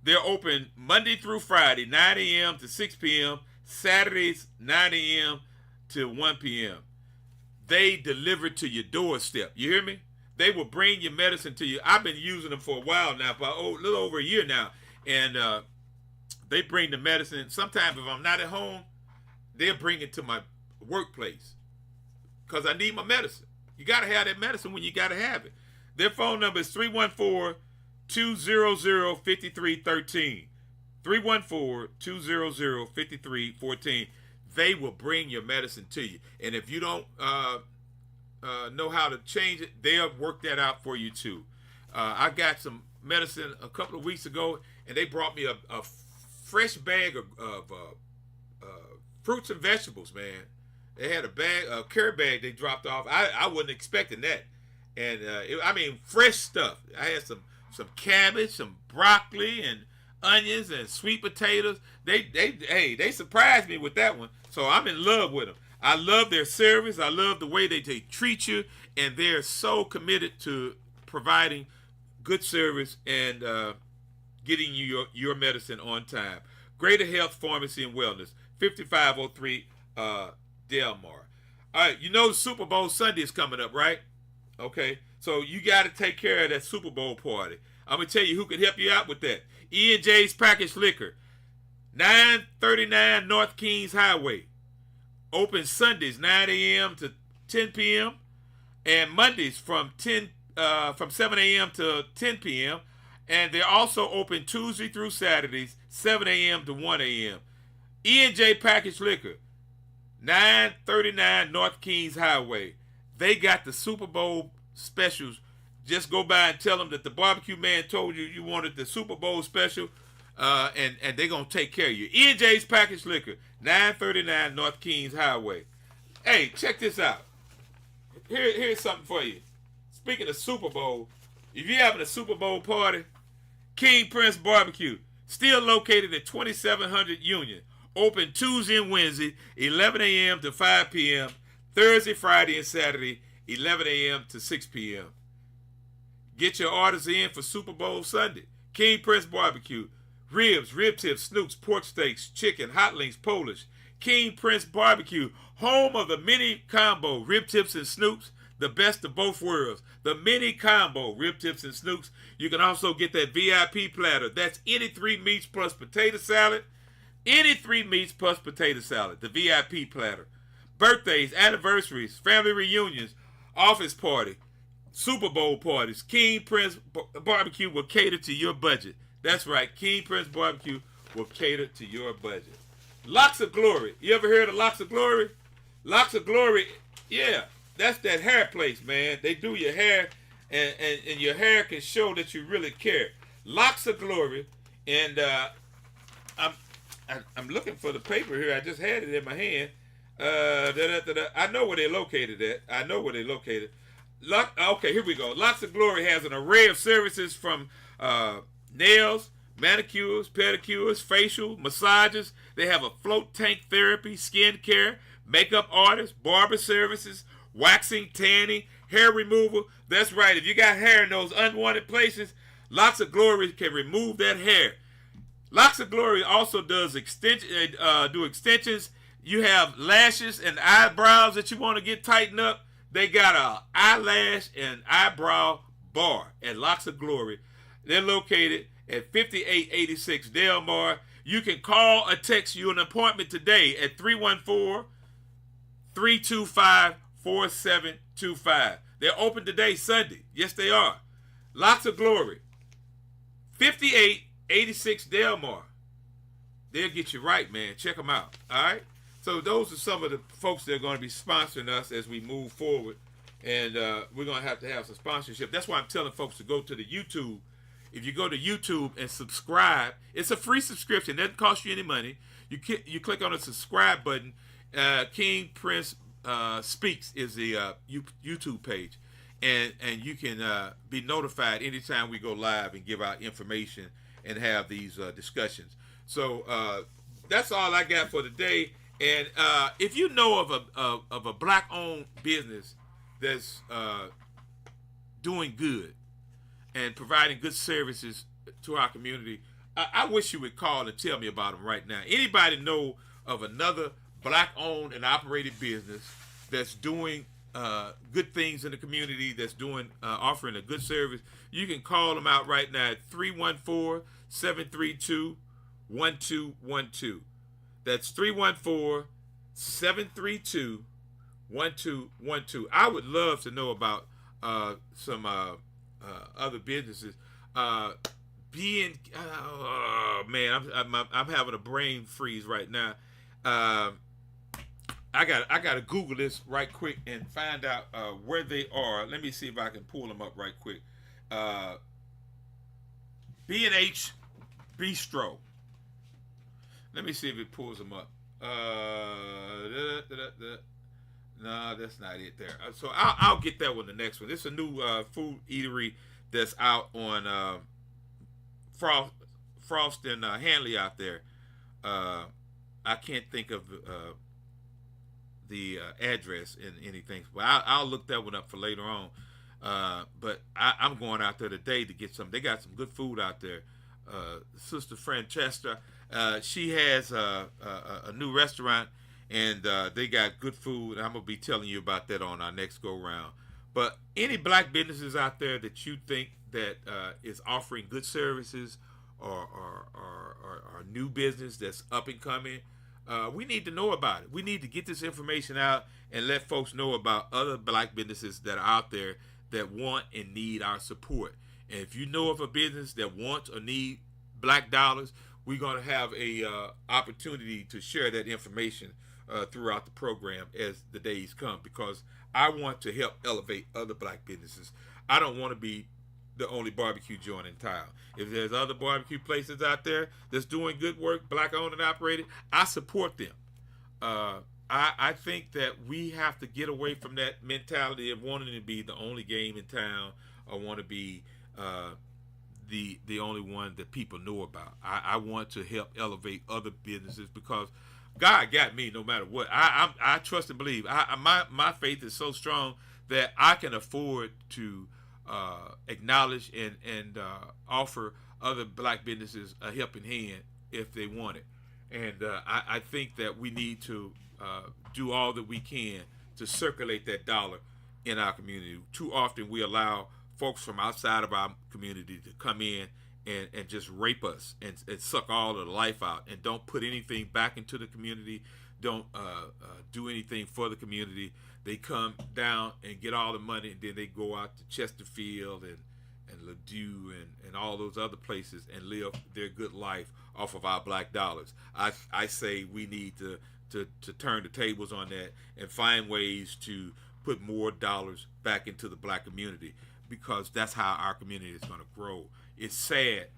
They're open Monday through Friday, 9 a.m. to 6 p.m., Saturdays, 9 a.m. to 1 p.m. They deliver to your doorstep. You hear me? They will bring your medicine to you. I've been using them for a while now, for a little over a year now. And they bring the medicine. Sometimes if I'm not at home, they'll bring it to my workplace because I need my medicine. You got to have that medicine when you got to have it. Their phone number is 314-200-5313. 314-200-5314. They will bring your medicine to you. And if you don't know how to change it, they'll work that out for you too. I got some medicine a couple of weeks ago, and they brought me a fresh bag of fruits and vegetables, man. They had a carry bag they dropped off. I wasn't expecting that. And fresh stuff. I had some cabbage, some broccoli, and onions and sweet potatoes. They surprised me with that one. So I'm in love with them. I love their service. I love the way they treat you, and they're so committed to providing good service and getting you your medicine on time. Greater Health Pharmacy and Wellness, 5503 Delmar. All right, you know the Super Bowl Sunday is coming up, right? Okay, so you got to take care of that Super Bowl party. I'm going to tell you who can help you out with that. E&J's Packaged Liquor, 939 North Kings Highway. Open Sundays, 9 a.m. to 10 p.m. and Mondays from 7 a.m. to 10 p.m. And they're also open Tuesday through Saturdays, 7 a.m. to 1 a.m. E&J Packaged Liquor, 939 North Kings Highway. They got the Super Bowl specials just go by and tell them that the barbecue man told you you wanted the Super Bowl special, and they're going to take care of you. E&J's Packaged Liquor, 939 North Kings Highway. Hey, check this out. Here's something for you. Speaking of Super Bowl, if you're having a Super Bowl party, King Prince Barbecue, still located at 2700 Union, open Tuesday and Wednesday, 11 a.m. to 5 p.m., Thursday, Friday, and Saturday, 11 a.m. to 6 p.m. Get your orders in for Super Bowl Sunday. King Prince Barbecue, ribs, rib tips, snooks, pork steaks, chicken, hot links, Polish. King Prince Barbecue, home of the mini combo, rib tips and snooks, the best of both worlds. The mini combo, rib tips and snooks. You can also get that VIP platter. That's any 3 meats plus potato salad. Any 3 meats plus potato salad, the VIP platter. Birthdays, anniversaries, family reunions, office party, Super Bowl parties. King Prince Barbecue will cater to your budget. That's right, King Prince Barbecue will cater to your budget. Locks of Glory. You ever heard of Locks of Glory? Locks of Glory, yeah, that's that hair place, man. They do your hair, and your hair can show that you really care. Locks of Glory, and I'm looking for the paper here. I just had it in my hand. I know where they're located at. Okay, here we go. Locks of Glory has an array of services from nails, manicures, pedicures, facial, massages. They have a float tank therapy, skin care, makeup artists, barber services, waxing, tanning, hair removal. That's right. If you got hair in those unwanted places, Locks of Glory can remove that hair. Locks of Glory also does extensions. You have lashes and eyebrows that you want to get tightened up. They got a eyelash and eyebrow bar at Locks of Glory. They're located at 5886 Delmar. You can call or text you an appointment today at 314-325-4725. They're open today, Sunday. Yes, they are. Locks of Glory, 5886 Delmar. They'll get you right, man. Check them out. All right? So those are some of the folks that are going to be sponsoring us as we move forward. And we're going to have some sponsorship. That's why I'm telling folks to go to the YouTube. If you go to YouTube and subscribe, it's a free subscription. It doesn't cost you any money. You click on the subscribe button. King Prince Speaks is the YouTube page. And you can be notified anytime we go live and give out information and have these discussions. So that's all I got for today. And if you know of a black-owned business that's doing good and providing good services to our community, I wish you would call and tell me about them right now. Anybody know of another black-owned and operated business that's doing good things in the community, that's doing offering a good service? You can call them out right now at 314-732-1212. That's 314-732-1212. I would love to know about some other businesses. I'm having a brain freeze right now. I gotta Google this right quick and find out where they are. Let me see if I can pull them up right quick. B&H Bistro. Let me see if it pulls them up. No, that's not it there. So I'll get that one the next one. This is a new food eatery that's out on Frost and Hanley out there. I can't think of the address and anything, but I'll look that one up for later on. But I'm going out there today to get some. They got some good food out there. Sister Francesca, she has a new restaurant, and they got good food. I'm gonna be telling you about that on our next go round. But any black businesses out there that you think that is offering good services or new business that's up and coming, we need to know about it. We need to get this information out and let folks know about other black businesses that are out there that want and need our support. And if you know of a business that wants or need black dollars, we're going to have a opportunity to share that information throughout the program as the days come, because I want to help elevate other black businesses. I don't want to be the only barbecue joint in town. If there's other barbecue places out there that's doing good work, black owned and operated, I support them. I think that we have to get away from that mentality of wanting to be the only game in town, or want to be the only one that people know about. I want to help elevate other businesses, because God got me no matter what. I trust and believe. My faith is so strong that I can afford to acknowledge and offer other black businesses a helping hand if they want it. And I think that we need to do all that we can to circulate that dollar in our community. Too often we allow folks from outside of our community to come in and just rape us and suck all of the life out, and don't put anything back into the community, don't do anything for the community. They come down and get all the money, and then they go out to Chesterfield and Ladue and all those other places and live their good life off of our black dollars. I say we need to turn the tables on that and find ways to put more dollars back into the black community, because that's how our community is going to grow. It's sad.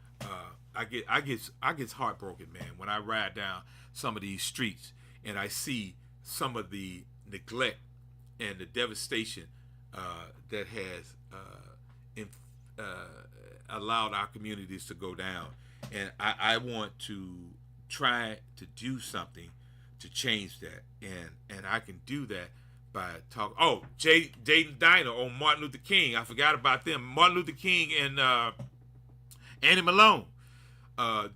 I get heartbroken, man, when I ride down some of these streets and I see some of the neglect and the devastation that has allowed our communities to go down. And I want to try to do something to change that. And I can do that by talking. Oh, Jaden Diner on Martin Luther King. I forgot about them. Martin Luther King and Annie Malone.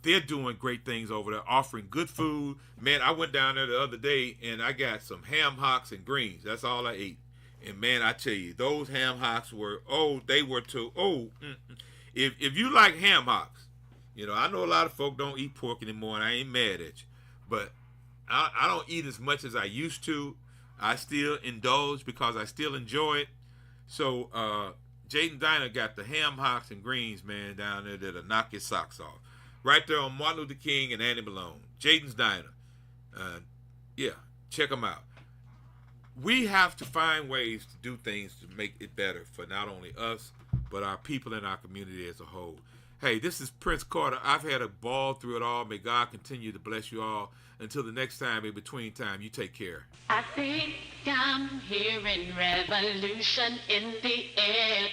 They're doing great things over there, offering good food. Man, I went down there the other day and I got some ham hocks and greens. That's all I ate. And man, I tell you, those ham hocks were, if you like ham hocks, you know, I know a lot of folk don't eat pork anymore, and I ain't mad at you, but I don't eat as much as I used to. I still indulge because I still enjoy it. So Jaden Diner got the ham hocks and greens, man, down there that'll knock your socks off. Right there on Martin Luther King and Annie Malone. Jaden's Diner. Yeah, check them out. We have to find ways to do things to make it better for not only us, but our people in our community as a whole. Hey, this is Prince Carter. I've had a ball through it all. May God continue to bless you all. Until the next time, in between time, you take care. I think I'm hearing revolution in the air.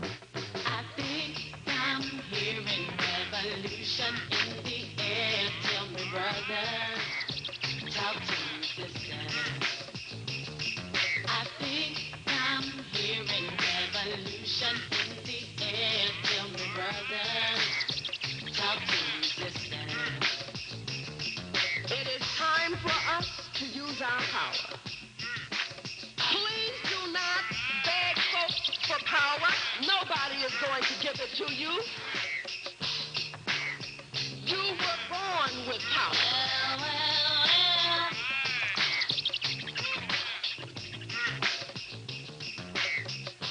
I think I'm hearing revolution in the air. Tell me, brother, talk to me, sister. I think I'm hearing revolution in the air. Tell me, brother, talk to me, sister. It is time for us to use our power. Please do not beg folks for power. Nobody is going to give it to you. You were born with power.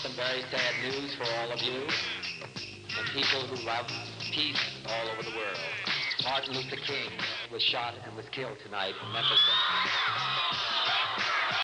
Some very sad news for all of you, the people who love peace all over the world. Martin Luther King was shot and was killed tonight in Memphis.